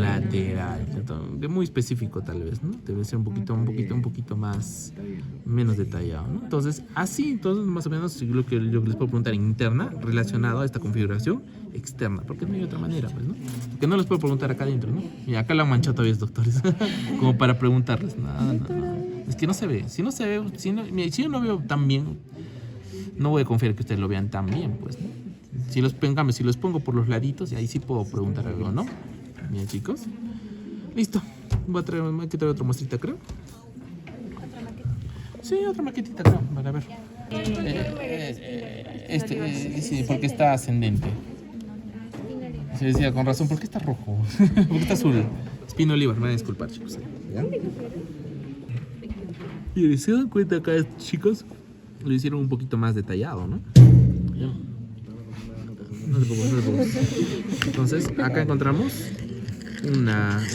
lateral. Entonces, muy específico tal vez, ¿no? Debe ser un poquito más, menos detallado, ¿no? Entonces, así, más o menos, lo que les puedo preguntar interna relacionado a esta configuración externa, porque no hay otra manera, pues, ¿no? Porque no les puedo preguntar acá adentro, ¿no? Y acá la han manchado todavía, doctores, como para preguntarles. No. Es que no se ve. Si yo no veo tan bien, no voy a confiar que ustedes lo vean tan bien, pues, ¿no? Si los pongo por los laditos, y ahí sí puedo preguntar algo, ¿no? Bien, chicos. Listo. Hay que traer otra muestrita, creo. Sí, otra maquetita, creo. Para ver. Sí, porque está ascendente. Se decía con razón, ¿por qué está rojo? ¿Por qué está azul? Espino Olivar, me van a disculpar, chicos. ¿Ya? Y se dan cuenta acá, chicos, lo hicieron un poquito más detallado, ¿no? ¿Ya? No le pongo. Entonces, acá encontramos un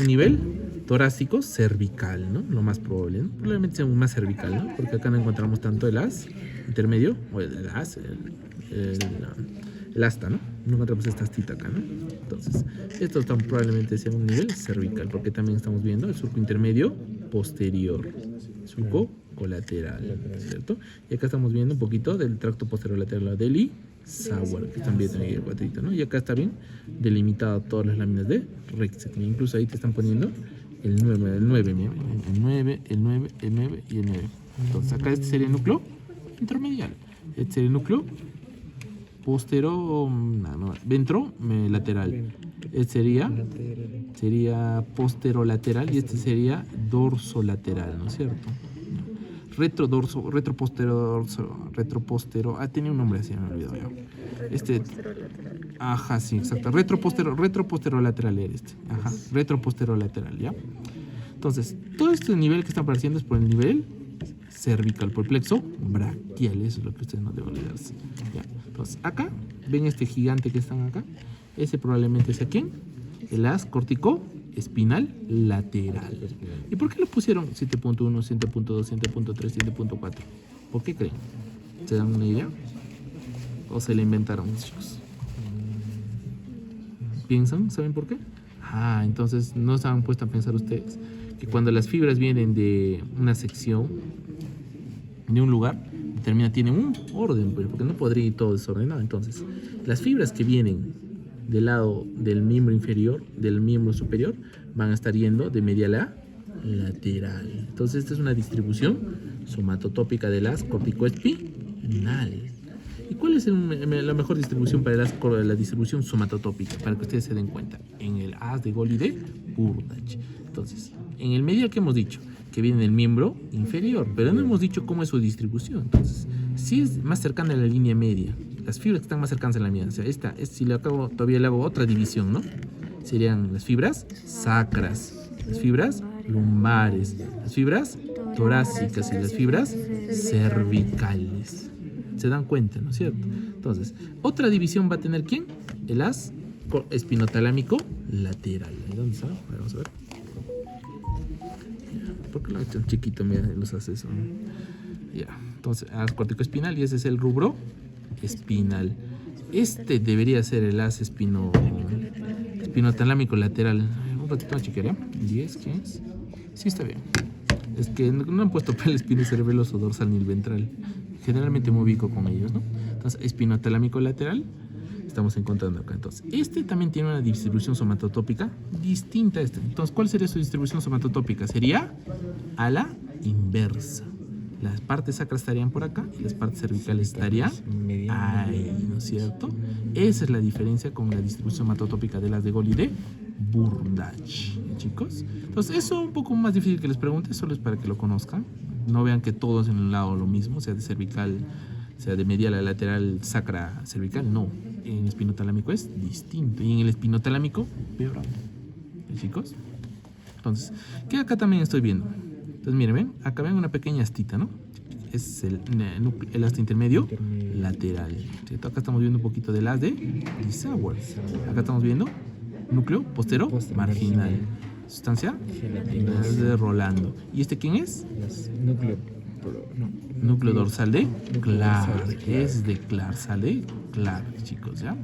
nivel torácico cervical, ¿no? Lo más probable, ¿no? Probablemente sea un más cervical, ¿no? Porque acá no encontramos tanto el as intermedio, o el asta, ¿no? No encontramos esta astita acá, ¿no? Entonces, esto probablemente sea un nivel cervical, porque también estamos viendo el surco intermedio posterior, surco colateral, ¿cierto? Y acá estamos viendo un poquito del tracto posterior lateral del Sauer, que están viendo ahí el cuadrito, ¿no? Y acá está bien delimitado todas las láminas de Rexet. Incluso ahí te están poniendo el 9, mira, el 9 y el 9. Entonces acá este sería el núcleo intermedial. Este sería el núcleo ventrolateral. Este sería posterolateral y este sería dorsolateral, ¿no es cierto? retropostero. Ah, tenía un nombre así, me he olvidado ya. Ajá, sí, exacto. Retroposterolateral era este. Ajá, retroposterolateral, ¿ya? Entonces, todo este nivel que está apareciendo es por el nivel cervical, por el plexo braquial. Eso es lo que ustedes no deben olvidarse. ¿Ya? Entonces, acá, ven este gigante que están acá. Ese probablemente sea ¿quién? El haz corticoespinal lateral. ¿Y por qué lo pusieron 7.1, 7.2, 7.3, 7.4? ¿Por qué creen? ¿Se dan una idea? ¿O se la inventaron, chicos? ¿Piensan? ¿Saben por qué? Ah, entonces no se han puesto a pensar ustedes que cuando las fibras vienen de una sección, de un lugar, tienen un orden, porque no podría ir todo desordenado. Entonces, las fibras que vienen del lado del miembro inferior, del miembro superior, van a estar yendo de medial a lateral. Entonces, esta es una distribución somatotópica del haz corticoespinal. ¿Y cuál es la mejor distribución para la distribución somatotópica? Para que ustedes se den cuenta. En el haz de Gol y de Burdach. Entonces, en el medial que hemos dicho, que viene del miembro inferior, pero no hemos dicho cómo es su distribución. Entonces, si es más cercana a la línea media, las fibras que están más cercanas a la media, o sea, esta, si le acabo, todavía le hago otra división, ¿no? Serían las fibras sacras, las fibras lumbares, las fibras torácicas y las fibras cervicales. Se dan cuenta, ¿no es cierto? Entonces, otra división va a tener ¿quién? El haz espinotalámico lateral. ¿Dónde está? Vamos a ver. ¿Por qué lo he hecho chiquito? Mira, los hace eso. Ya. Entonces, haz corticoespinal y ese es el rubro espinal. Este debería ser el haz espinotalámico lateral. Un ratito más chiquera. 10, 15. Sí, está bien. Es que no han puesto para el espino cerebeloso dorsal ni el ventral. Generalmente me ubico con ellos, ¿no? Entonces, espinotalámico lateral estamos encontrando acá. Entonces, este también tiene una distribución somatotópica distinta a este. Entonces, ¿cuál sería su distribución somatotópica? Sería a la inversa. Las partes sacras estarían por acá y las partes cervicales estarían ahí, ¿no es cierto? Esa es la diferencia con la distribución somatotópica de las de Gol y de Burdach, chicos. Entonces, eso es un poco más difícil que les pregunte, solo es para que lo conozcan. No vean que todos en un lado lo mismo, sea de cervical, sea de medial a lateral, sacra, cervical. No, en el espinotalámico es distinto. Y en el espinotalámico, peor aún. ¿Chicos? Entonces, ¿qué acá también estoy viendo? Entonces, miren, ven, acá ven una pequeña astita, ¿no? Es el asta intermedio lateral. ¿Cierto? Acá estamos viendo un poquito del haz de Lissauer. Acá estamos viendo núcleo postero marginal. Sustancia de Rolando. ¿Y este quién es? Núcleo dorsal de Clark. Es de Clark, sale Clark, chicos, ¿ya?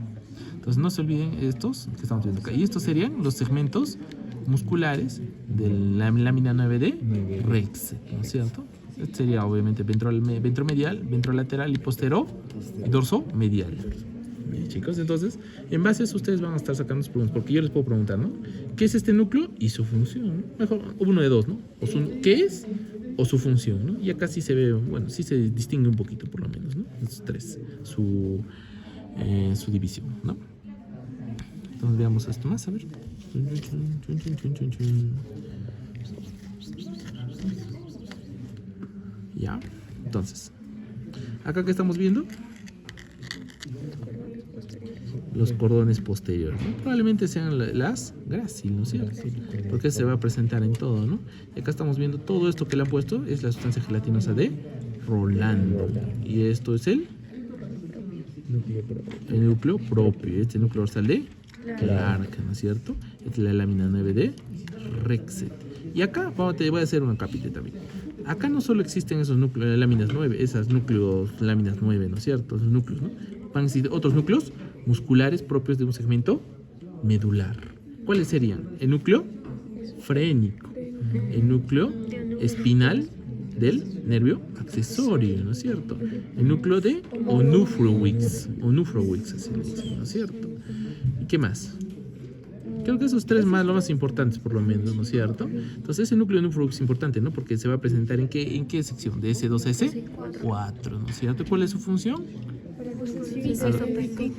Entonces no se olviden estos que estamos viendo acá. Y estos serían los segmentos musculares de la lámina 9 de Rex, ¿no es cierto? Este sería obviamente ventromedial, ventrolateral y postero y dorso medial. Bien, chicos, entonces en base a eso ustedes van a estar sacando sus preguntas, porque yo les puedo preguntar, ¿no? ¿Qué es este núcleo y su función? Mejor uno de dos, ¿no? ¿Qué es o su función, ¿no? Y acá sí se ve, bueno, sí se distingue un poquito por lo menos, ¿no? Estos tres, su división, ¿no? Entonces veamos esto más, a ver. Ya, entonces, acá que estamos viendo los cordones posteriores, ¿no? Probablemente sean las grácil, ¿no es cierto? Porque se va a presentar en todo, ¿no? Y acá estamos viendo todo esto que le han puesto es la sustancia gelatinosa de Rolando. Y esto es el núcleo propio. Este núcleo dorsal de Clark, ¿no es cierto? Esta es la lámina 9 de Rexet. Y acá te voy a hacer una capita también. Acá no solo existen esos núcleos, láminas 9, esas núcleos, láminas 9, ¿no es cierto? Esos núcleos, ¿no? Van a existir otros núcleos musculares propios de un segmento medular. ¿Cuáles serían? El núcleo frénico, el núcleo espinal del nervio accesorio, ¿no es cierto? El núcleo de Onufrowicz, así le dicen, ¿no es cierto? ¿Y qué más? Creo que esos tres más, lo más importantes por lo menos, ¿no es cierto? Entonces ese núcleo de Onufrowicz es importante, ¿no? Porque se va a presentar en qué sección, de S2 a S4, ¿no es cierto? ¿Cuál es su función?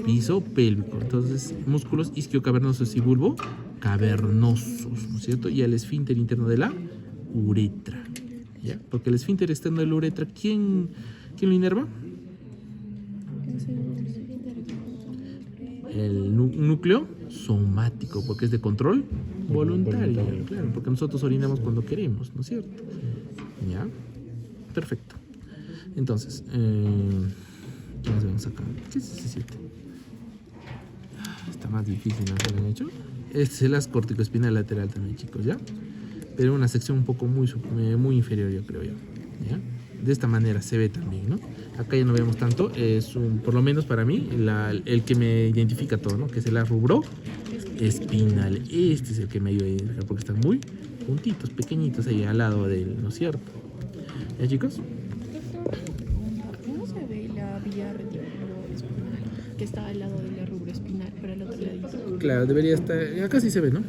Piso pélvico. Entonces, músculos isquiocavernosos y bulbo cavernosos, ¿no es cierto? Y el esfínter interno de la uretra. ¿ya? Porque el esfínter externo de la uretra, ¿quién lo inerva? El núcleo somático, porque es de control voluntario, claro, porque nosotros orinamos cuando queremos, ¿no es cierto? ¿Ya? Perfecto. Entonces, ¿qué más vemos acá? ¿Qué es ese 7? Está más difícil, ¿no se lo han hecho? Este es el as corticoespinal lateral también, chicos, ¿ya? Pero una sección un poco muy inferior, yo creo yo, ¿ya? De esta manera se ve también, ¿no? Acá ya no vemos tanto, es por lo menos para mí, el que me identifica todo, ¿no? Que es el as rubro espinal. Este es el que me ayuda a identificar porque están muy juntitos, pequeñitos ahí al lado de él, ¿no es cierto? ¿Ya, chicos? ¿Cómo se ve la vía reticuloespinal que está al lado de la rubroespinal, para el otro lado? Claro, debería estar, acá sí se ve, ¿no?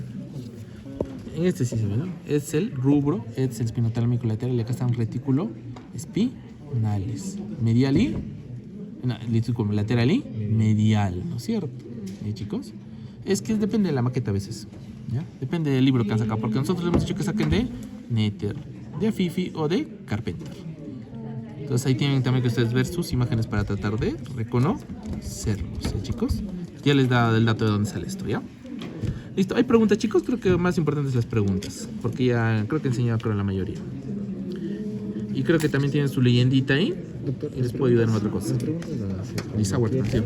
En este sí se ve, ¿no? Es el rubro, es el espinotalámico lateral y acá están retículo espinales. Medial y lateral y medial, ¿no es cierto? ¿Y chicos? Es que depende de la maqueta a veces, ¿ya? Depende del libro que han sacado, porque nosotros hemos dicho que saquen de Netter, de Afifi o de Carpenter. Entonces ahí tienen también que ustedes ver sus imágenes para tratar de reconocerlos, ¿ya, chicos? Ya les da el dato de dónde sale esto, ¿ya? Listo, ¿hay preguntas, chicos? Creo que más importante es las preguntas, porque ya creo que he enseñado creo la mayoría. Y creo que también tienen su leyendita ahí, y les puedo ayudar en otra cosa. Lizauer, sí.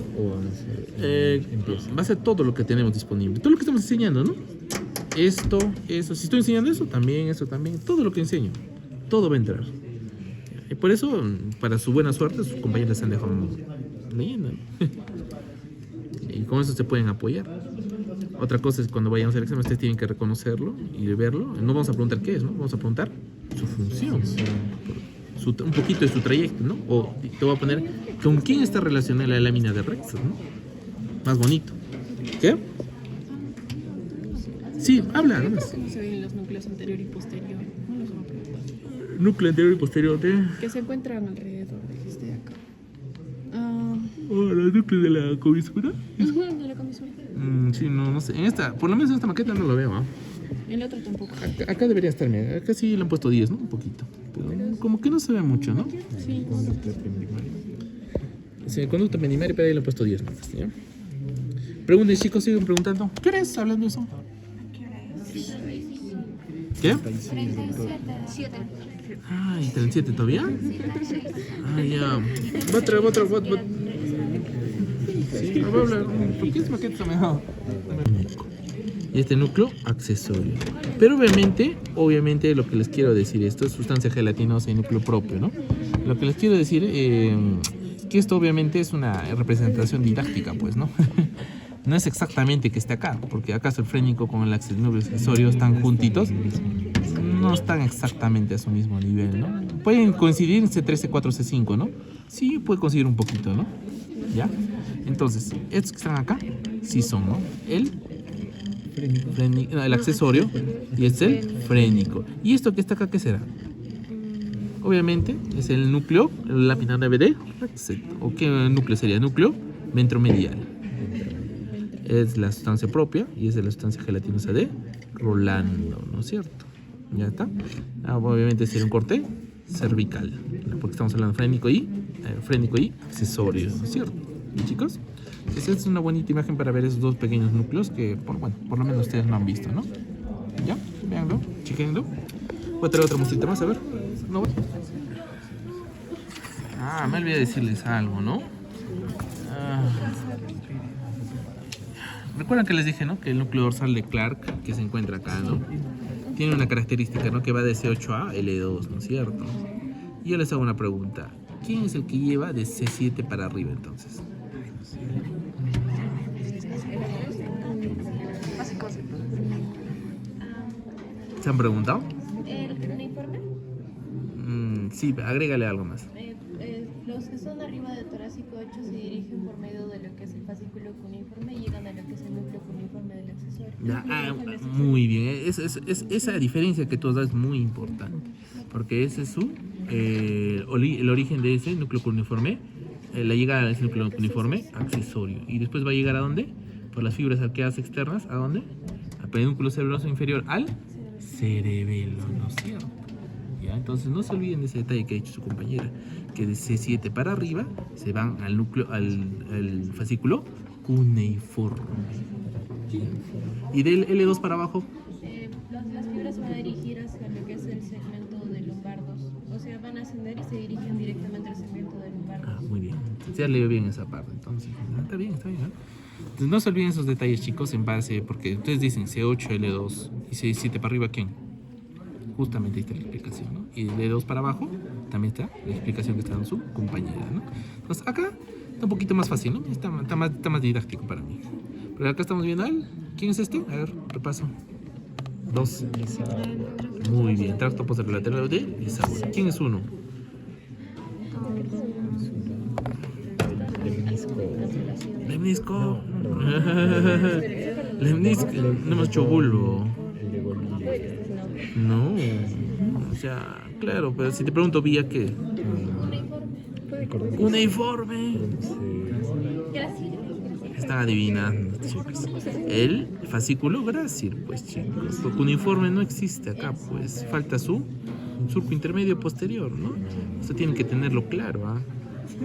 Va a ser todo lo que tenemos disponible, todo lo que estamos enseñando, ¿no? Esto, eso, si estoy enseñando eso también, todo lo que enseño, todo va a entrar. Y por eso, para su buena suerte, sus compañeros se han dejado leyenda, ¿no? Y con eso se pueden apoyar. Otra cosa es cuando vayan a hacer el examen, ustedes tienen que reconocerlo y verlo. No vamos a preguntar qué es, ¿no? Vamos a preguntar su función, un poquito de su trayecto, ¿no? O te voy a poner con quién está relacionada la lámina de Rexus, ¿no? Más bonito. ¿Qué? Sí, habla, ¿no? ¿Cómo se ven los núcleos anterior y posterior? No los voy a preguntar. Núcleo anterior y posterior de... Que se encuentran alrededor de este de acá. ¿El núcleo de la comisura? De la comisura. Sí, no sé. En esta, por lo menos en esta maqueta no lo veo, ¿ah? En la otra tampoco. Acá debería estar, mira. Acá sí le han puesto 10, ¿no? Un poquito. Pero como que no se ve mucho, ¿no? Sí. Sí, conducta pendimaria, pero ahí le han puesto 10 nomás, ¿ya? Pregunten, chicos, siguen preguntando. ¿Qué hora es hablando de eso? ¿Qué? 37. Ay, 37 todavía. Ah, ya. Sí, voy a hablar. ¿Por qué es maqueta mejor? Y este núcleo accesorio. Pero obviamente lo que les quiero decir, esto es sustancia gelatinosa y núcleo propio, ¿no? Lo que les quiero decir que esto obviamente es una representación didáctica, pues, ¿no? No es exactamente que esté acá, porque acaso el frénico con el núcleo accesorio están juntitos, no están exactamente a su mismo nivel, ¿no? Pueden coincidir C3, C4, C5, ¿no? Sí, puede coincidir un poquito, ¿no? ¿Ya? Entonces, estos que están acá, sí son, ¿no? El accesorio y es el frénico. ¿Y esto que está acá qué será? Obviamente es el núcleo, la lámina de Rexet. ¿O qué núcleo sería? Núcleo ventromedial. Es la sustancia propia y es la sustancia gelatinosa de Rolando, ¿no es cierto? Ya está. Obviamente sería un corte cervical, porque estamos hablando de frénico y accesorio, ¿no es cierto? ¿Y chicos? Esa es una bonita imagen para ver esos dos pequeños núcleos que, por lo menos ustedes no han visto, ¿no? ¿Ya? Véanlo, chequenlo. Voy a traer otra muestrita más, a ver. No voy. Me olvidé decirles algo, ¿no? Recuerdan que les dije, ¿no? Que el núcleo dorsal de Clark, que se encuentra acá, ¿no? Tiene una característica, ¿no? Que va de C8 a L2, ¿no es cierto? Y yo les hago una pregunta. ¿Quién es el que lleva de C7 para arriba, entonces? ¿Se han preguntado? ¿El uniforme? Sí, agrégale algo más. Los que son arriba de torácico 8 se dirigen por medio de lo que es el fascículo cuniforme y llegan a lo que es el núcleo cuniforme del accesorio. Muy bien. Esa diferencia que tú has dado es muy importante. Porque ese es el origen de ese núcleo cuniforme. La llegada a ese núcleo cuniforme accesorio. Y después va a llegar ¿a dónde? Por las fibras arqueadas externas. ¿A dónde? Al pedúnculo cerebroso inferior al cerebelo, ¿no es cierto? ¿ya? Entonces no se olviden de ese detalle que ha dicho su compañera, que de C7 para arriba se van al núcleo, al fascículo cuneiforme. Y del L2 para abajo, Las fibras se van a dirigir hacia lo que es el segmento de lumbardos. O sea, van a ascender y se dirigen directamente al segmento de lumbardos. muy bien. Entonces, ya leo bien esa parte. Entonces, está bien, está bien. Entonces, no se olviden esos detalles, chicos, en base, porque ustedes dicen C8, L2 y C7 para arriba, ¿quién? Justamente ahí está la explicación, ¿no? Y de L2 para abajo también está la explicación que está dando su compañera, ¿no? Entonces, acá está un poquito más fácil, ¿no? Está más didáctico para mí. Pero acá estamos viendo al... ¿Quién es este? A ver, repaso. 2. Muy bien, tracto posterolateral de Lisao. ¿Quién es 1? Lemnisco. Lemnisco. No hemos hecho bulbo. No. O sea, claro, pero si te pregunto vía qué. Cuneiforme. Están adivinando, chicos. El fascículo grácil, pues, chicos. Porque cuneiforme no existe acá, pues. Falta su surco intermedio posterior, ¿no? Esto tienen que tenerlo claro, ¿ah?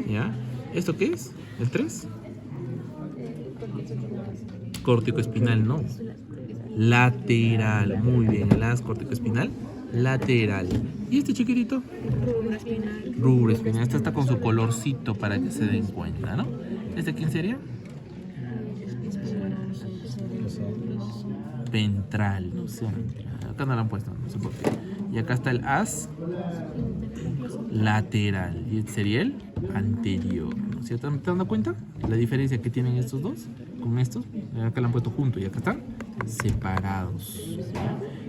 ¿Ya? ¿Esto qué es? ¿El 3? Córtico espinal, no. Lateral, muy bien. El as córtico espinal, lateral. ¿Y este chiquitito? Rubro espinal. Este está con su colorcito para que se den cuenta, ¿no? ¿Este quién sería? Ventral, no sé. Acá no lo han puesto, no sé por qué. Y acá está el as lateral. Y este sería el anterior, ¿no? ¿Sí? ¿Te dando cuenta? La diferencia que tienen estos dos con estos. Acá lo han puesto juntos y acá están separados.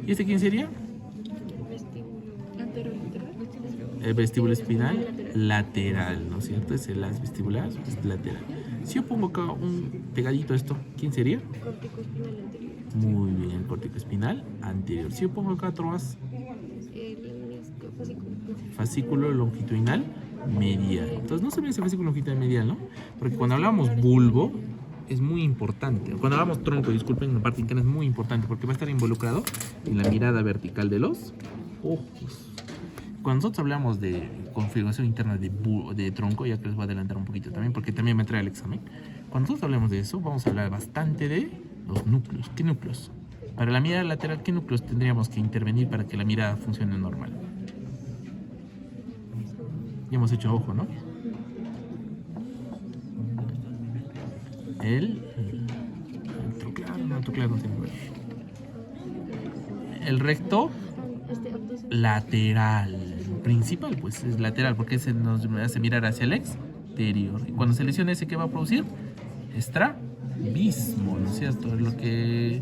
¿Y este quién sería? El vestíbulo espinal lateral, ¿no es cierto? Es el as vestibular, es lateral. Si yo pongo acá un pegadito a esto, ¿quién sería? Muy bien, córtico espinal anterior. Si yo pongo acá otro as, fascículo longitudinal medial. Entonces no se ve ese fascículo longitudinal medial, ¿no? Porque cuando hablamos bulbo es muy importante. Cuando hablamos tronco, disculpen, en la parte interna es muy importante porque va a estar involucrado en la mirada vertical de los ojos. Cuando nosotros hablamos de configuración interna de tronco, ya que les voy a adelantar un poquito también, porque también me trae el examen. Cuando nosotros hablemos de eso, vamos a hablar bastante de los núcleos. ¿Qué núcleos? Para la mirada lateral, ¿qué núcleos tendríamos que intervenir para que la mirada funcione normal? Ya hemos hecho ojo, ¿no? El troclear no tiene que ver. El recto lateral. Principal, pues es lateral, porque se nos hace mirar hacia el exterior. Y cuando se lesiona ese, ¿qué va a producir? Estrabismo, ¿no es cierto? Es lo que...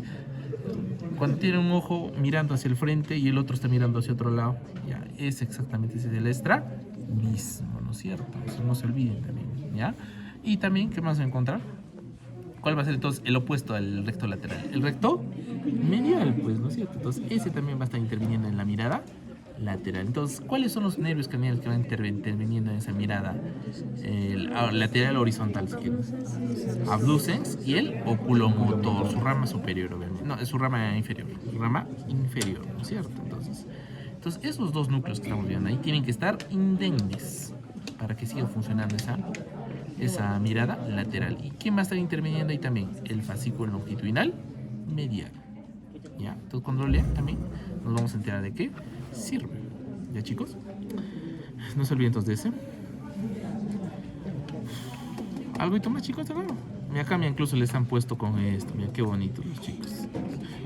Cuando tiene un ojo mirando hacia el frente y el otro está mirando hacia otro lado, ya, es exactamente ese, el estrabismo, ¿no es cierto? Eso no se olviden también, ¿ya? Y también, ¿qué más va a encontrar? ¿Cuál va a ser entonces el opuesto al recto lateral? El recto medial, pues, ¿no es cierto? Entonces, ese también va a estar interviniendo en la mirada lateral. Entonces, ¿cuáles son los nervios craneales que van interviniendo en esa mirada lateral horizontal, si quieres? Abducens y el oculomotor, su rama superior, obviamente. No, es su rama inferior. Su rama inferior, ¿no es cierto? Entonces, esos dos núcleos que estamos viendo ahí tienen que estar indemnes para que siga funcionando esa mirada lateral. ¿Y quién va a estar interviniendo ahí también? El fascículo longitudinal medial. ¿Ya? Entonces, cuando lo lean también nos vamos a enterar de qué sirve. ¿Ya, chicos? No se olviden entonces de ese. ¿Algo más, chicos? Mira, acá incluso les han puesto con esto. Mira qué bonito los chicos.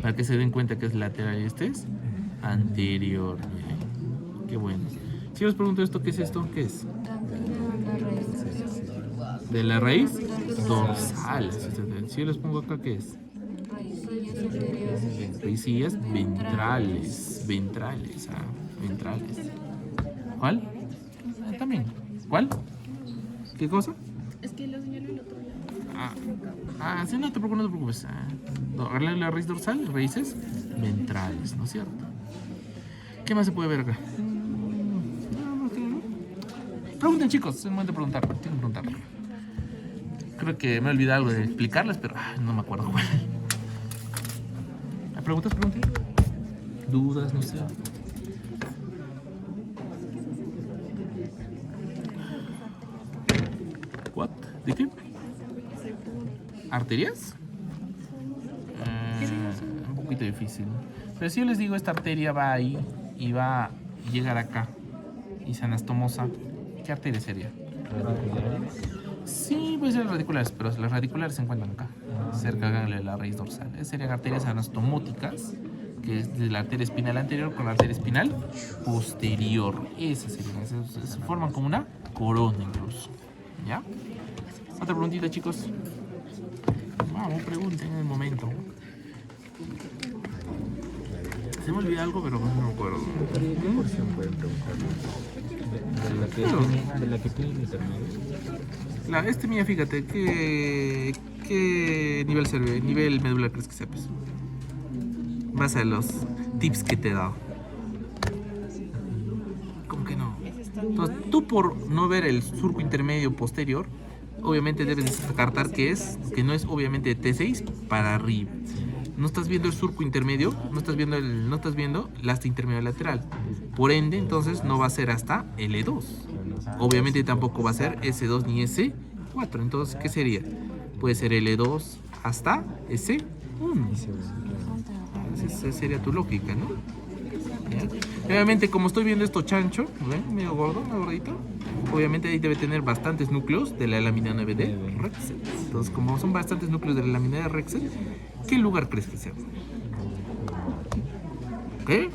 Para que se den cuenta que es lateral y este es anterior. Miren. Qué bueno. Si os pregunto esto, ¿qué es esto? ¿Qué es? De la raíz dorsal. Si yo les pongo acá, ¿qué es? Raicillas ventrales. Ventrales. ¿Cuál? También. ¿Cuál? ¿Qué cosa? Es que lo señaló el otro lado. Sí, no te preocupes. La raíz dorsal, raíces ventrales, ¿no es cierto? ¿Qué más se puede ver acá? Pregunten, chicos, es momento de preguntar. Tienen que preguntar. Creo que me he olvidado algo de explicarles, pero no me acuerdo cuál. ¿Preguntas? ¿Dudas? No sé. ¿What? ¿De qué? ¿Arterias? Un poquito difícil. Pero si yo les digo esta arteria va ahí y va a llegar acá y es anastomosa, ¿qué arteria sería? Radiculares. Sí, puede ser radiculares, pero las radiculares se encuentran acá, cerca de la raíz dorsal. Esas serían arterias anastomóticas, que es de la arteria espinal anterior con la arteria espinal posterior. Esas serían, se forman como una corona incluso. ¿Ya? Otra preguntita, chicos. Vamos, pregunten en el momento. Se me olvidó algo, pero no me acuerdo. ¿Qué porción pueden preguntar? De la que tiene el intermedio. Mía, fíjate, ¿qué nivel sirve? ¿Nivel medular crees que sepas? Vas a los tips que te he dado. ¿Cómo que no? Entonces, tú por no ver el surco intermedio posterior, obviamente debes descartar que no es obviamente de T6 para arriba. No estás viendo el surco intermedio, no estás viendo el asta intermedio lateral. Por ende, entonces no va a ser hasta L2. Obviamente tampoco va a ser S2 ni S4. Entonces, ¿qué sería? Puede ser L2 hasta S1. Esa sería tu lógica, ¿no? ¿Ya? Obviamente, como estoy viendo esto chancho, ¿ven? Medio gordo, medio gordito. Obviamente ahí debe tener bastantes núcleos de la lámina 9 de Rexet. Entonces, como son bastantes núcleos de la lámina de Rexet, ¿qué lugar crees que sea? ¿Qué?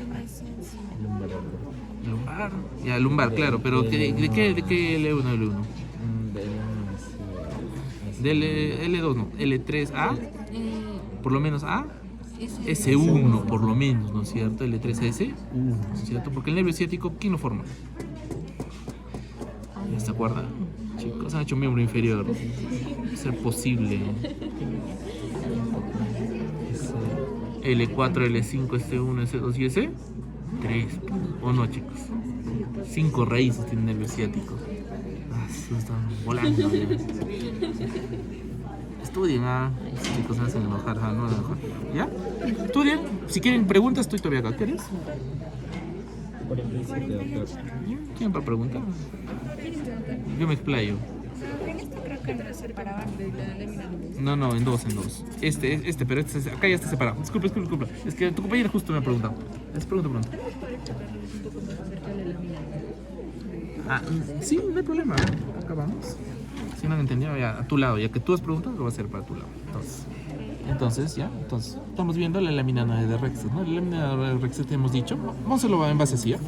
Lumbar. Ya, lumbar, claro, pero ¿de qué L1 L1? Del L2 no, L3A, por lo menos A, S1 por lo menos, ¿no es cierto? L3 a S1, ¿no es cierto? Porque el nervio ciático, ¿quién lo forma? ¿Ya se acuerdan? Chicos, han hecho miembro inferior. ¿Puede ser posible? L4, L5, S1, S2 y S3. ¿O no, chicos? 5 raíces tiene el nervio ciático. Están volando. Estudien, estos chicos me hacen enojar, no enojar. ¿Ya? Estudien. Si quieren preguntas, estoy todavía acá. ¿Quieres? 47, doctor. ¿Quién va a preguntar? Yo me explayo. Creo que no es separado de la lámina. No, en dos. Pero acá ya está separado. Disculpa. Es que tu compañera justo me ha preguntado. Pregunta. Sí, no hay problema. Acá vamos. Si no han entendido, ya a tu lado. Ya que tú has preguntado, lo va a hacer para tu lado. Entonces, estamos viendo la lámina 9 de Rexet, ¿no? La lámina de Rexet hemos dicho. Vamos a hacerlo en base así, ¿ya?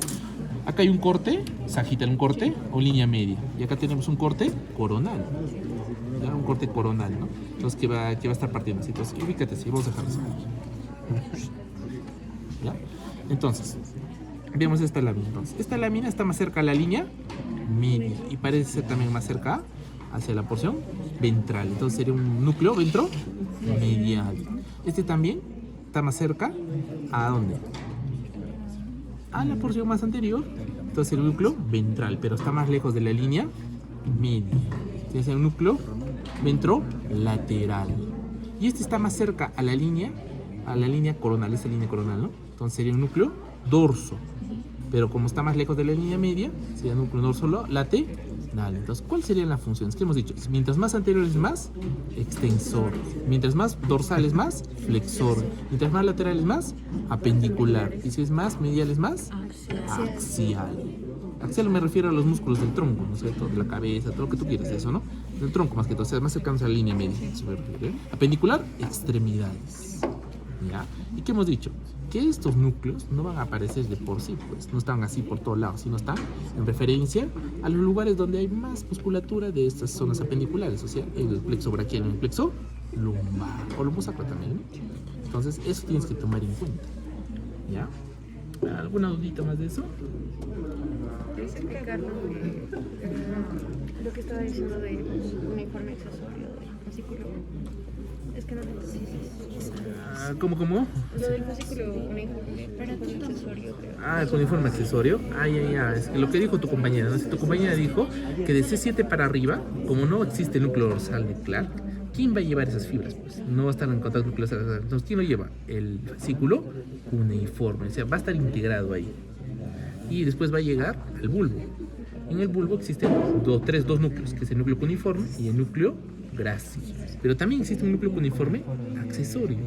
Acá hay un corte sagital, un corte o línea media. Y acá tenemos un corte coronal. ¿Ya? Un corte coronal, ¿no? Entonces, que va a estar partiendo así. Entonces, ubícate así, vamos a dejarlo así. ¿Ya? Entonces, vemos esta lámina. Entonces, esta lámina está más cerca a la línea media y parece ser también más cerca hacia la porción ventral. Entonces, sería un núcleo ventromedial. Este también está más cerca ¿a dónde? A la porción más anterior. Entonces el núcleo ventral, pero está más lejos de la línea media. Entonces el núcleo ventrolateral. Y este está más cerca a la línea coronal, esa línea coronal, ¿no? Entonces sería un núcleo dorso. Pero como está más lejos de la línea media, sería un núcleo dorso lateral. Entonces, ¿cuáles serían las funciones? ¿Qué hemos dicho? Mientras más anterior es más extensor. Mientras más dorsal es más flexor. Mientras más lateral es más apendicular. Y si es más medial es más axial. Axial me refiero a los músculos del tronco, ¿no es cierto? De la cabeza, todo lo que tú quieras, eso, ¿no? Del tronco más que todo, o sea, más cercanos a la línea media. Eso me refiero, ¿eh? Apendicular, extremidades. ¿Ya? ¿Y qué hemos dicho? Que estos núcleos no van a aparecer de por sí, pues no están así por todos lados, sino están en referencia a los lugares donde hay más musculatura de estas zonas apendiculares, o sea, el plexo braquial y el plexo lumbar, o lumbosacro también, ¿no? Entonces, eso tienes que tomar en cuenta, ¿ya? ¿Alguna dudita más de eso? ¿Puedes explicarnos lo que estaba diciendo de un informe accesorio del fascículo? Es que no lo entiendo. ¿Cómo? Lo del fascículo uniforme, pero accesorio, creo. El uniforme accesorio. Es que lo que dijo tu compañera, ¿no? Si tu compañera dijo que de C7 para arriba, como no existe el núcleo dorsal de Clark, ¿quién va a llevar esas fibras? Pues no va a estar en contacto con núcleo dorsal. Entonces, ¿quién lo lleva? El fascículo cuneiforme, o sea, va a estar integrado ahí. Y después va a llegar al bulbo. En el bulbo existen dos núcleos, que es el núcleo cuneiforme y el núcleo grácil. Pero también existe un núcleo cuneiforme accesorio.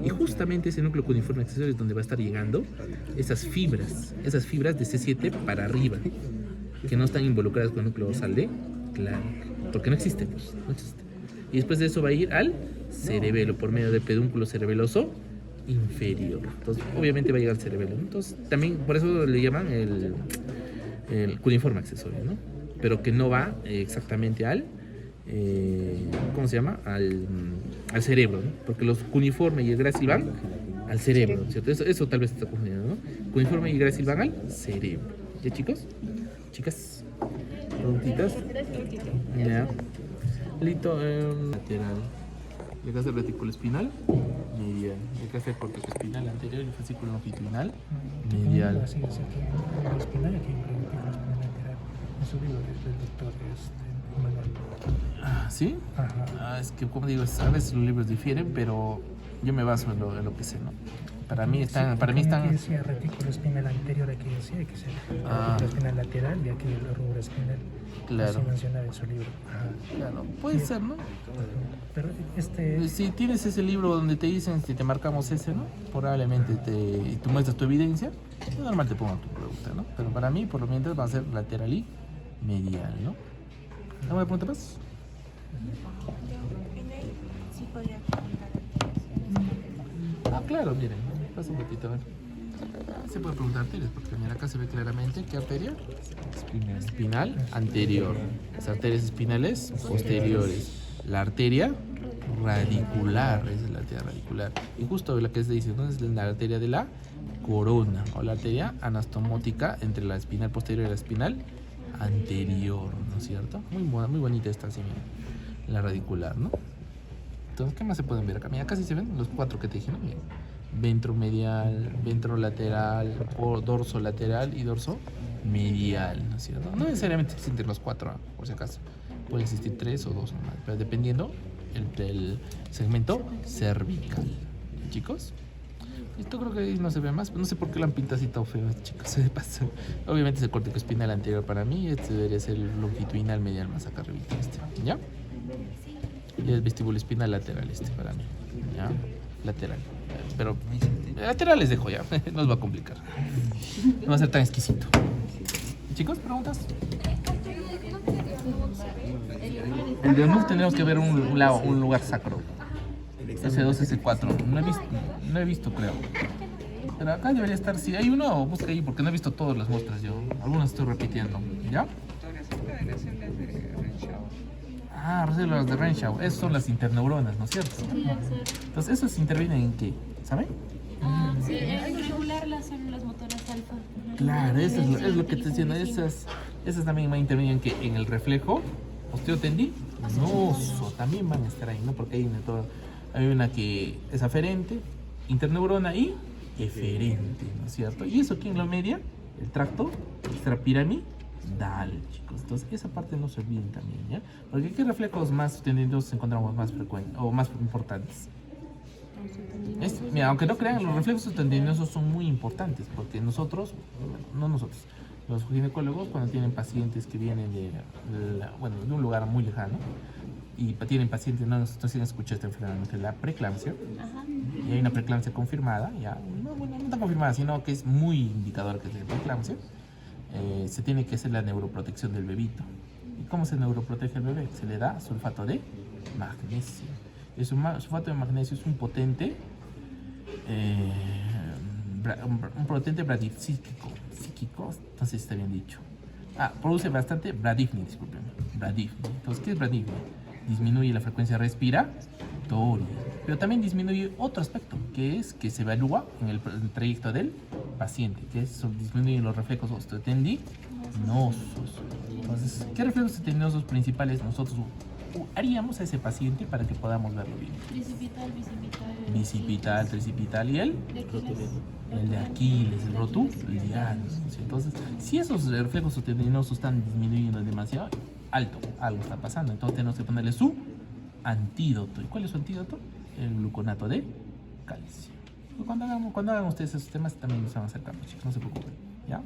Y justamente ese núcleo cuneiforme accesorio es donde va a estar llegando esas fibras de C7 para arriba, que no están involucradas con el núcleo dorsal de Clark, porque no existen, pues, no existen. Y después de eso va a ir al cerebelo por medio del pedúnculo cerebeloso inferior. Entonces, obviamente va a llegar al cerebelo, ¿no? Entonces, también por eso le llaman el cuneiforme accesorio, ¿no? Pero que no va exactamente al ¿cómo se llama? Al cerebro, ¿no? Porque los cuneiforme y el grácil van al cerebro, ¿cierto? Eso tal vez te está confundiendo, ¿no? Cuneiforme y grácil van al cerebro. ¿Ya, chicos? Chicas, preguntitas. Ya. Listo. Lateral. Y acá está el retículo espinal medial. Y acá está el córtex espinal anterior y el fascículo longitudinal medial. Así es, aquí en el espinal, aquí en el espinal lateral. Eso digo desde el doctor Manuel. ¿Sí? Ajá. Es que, como digo, a veces los libros difieren, pero yo me baso en lo que sé, ¿no? Para mí están... Aquí decía retículo espinal anterior, aquí decía que es el retículo espinal lateral y aquí el rubro espinal. Claro. Así menciona en su libro. Ajá. Claro, puede ser, ¿no? Pero Si tienes ese libro donde te dicen que te marcamos ese, ¿no? Probablemente tú muestras tu evidencia, yo normal te pongo tu pregunta, ¿no? Pero para mí, por lo menos, va a ser lateral y medial, ¿no? ¿Alguna pregunta más? Sí, podría preguntar. Claro, miren, pasa un ratito, a ver. Se puede preguntar arterias, porque mira, acá se ve claramente qué arteria. Espinal anterior. Las arterias espinales posteriores. La arteria radicular, es la arteria radicular. Y justo la que se dice, ¿no? Es la arteria de la corona, o la arteria anastomótica entre la espinal posterior y la espinal anterior, ¿no es cierto? Muy bonita esta, así, miren. La radicular, ¿no? Entonces, ¿qué más se pueden ver acá? Mira, acá sí se ven los cuatro que te dije, ¿no? Miren. Ventromedial, ventrolateral, dorso lateral y dorso medial, ¿no es cierto? No necesariamente existen los cuatro, por si acaso. Pueden existir 3 o 2 nomás, pero dependiendo del segmento cervical. Chicos, esto creo que ahí no se ve más, pero no sé por qué la han pintado así tan feo, chicos. Se pasa. Obviamente es el córtex espinal anterior para mí, este debería ser el longitudinal medial más acá arriba, ¿ya? Y el vestíbulo espinal lateral para mí, ¿ya? Lateral. Pero lateral les dejo ya, no os va a complicar. No va a ser tan exquisito. Chicos, ¿preguntas? El de Onuf tenemos que ver un lugar sacro. S2, S4. No he visto, creo. Pero acá debería estar. Si hay uno, busca ahí, porque no he visto todas las muestras yo. Algunas estoy repitiendo. ¿Ya? Células de Renshaw. Esas son las interneuronas, ¿no es cierto? Entonces, ¿esos intervienen en qué? ¿Saben? Sí, en regular las células motoras alfa. Claro, eso es lo que te diciendo. Esas también van a intervenir en, en el reflejo osteotendinoso. También van a estar ahí, ¿no? Porque hay una que es aferente, interneurona y eferente, ¿no es cierto? Y eso, ¿quién lo media? El tracto extrapiramidal, chicos. Entonces, esa parte no se olviden también, ¿ya? Porque ¿qué reflejos más tendinosos encontramos más frecuentes o más importantes? Mira, aunque no crean, los reflejos tendinosos son muy importantes porque los ginecólogos, cuando tienen pacientes que vienen de un lugar muy lejano y tienen pacientes, no sé si escuché esta enfermedad, que es la preeclampsia, y hay una preeclampsia confirmada, no tan confirmada, sino que es muy indicador que es de preeclampsia, se tiene que hacer la neuroprotección del bebito. ¿Y cómo se neuroprotege el bebé? Se le da sulfato de magnesio. El sulfato de magnesio es un potente bradipsíquico, entonces está bien dicho. Produce bastante bradipnea, discúlpenme. Bradipnea. Entonces, ¿qué es bradipnea? Disminuye la frecuencia respiratoria, pero también disminuye otro aspecto, que es que se evalúa en el trayecto del paciente, que es disminuye los reflejos osteotendinosos. Entonces, ¿qué reflejos osteotendinosos principales nosotros haríamos a ese paciente para que podamos verlo bien? Bicipital, tricipital y el de Aquiles, el rotuliano. Entonces, si esos reflejos osteotendinosos están disminuyendo demasiado, algo está pasando. Entonces tenemos que ponerle su antídoto. ¿Y cuál es su antídoto? El gluconato de calcio. Cuando hagan ustedes esos temas también nos van acercando, chicos, no se preocupen, ¿ya?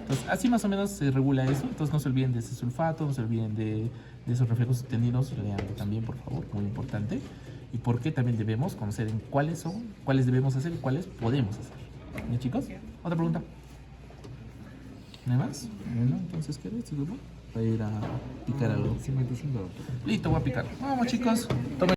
Entonces, así más o menos se regula eso. Entonces, no se olviden de ese sulfato, no se olviden de esos reflejos sostenidos. Leanlo también, por favor, muy importante. Y por qué también debemos conocer en cuáles son, cuáles debemos hacer y cuáles podemos hacer. ¿Ya, chicos? Otra pregunta. ¿No hay más? Bueno, entonces, ¿qué es? ¿Voy a ir a picar algo? 55. Listo, voy a picar. Vamos, chicos. Tomen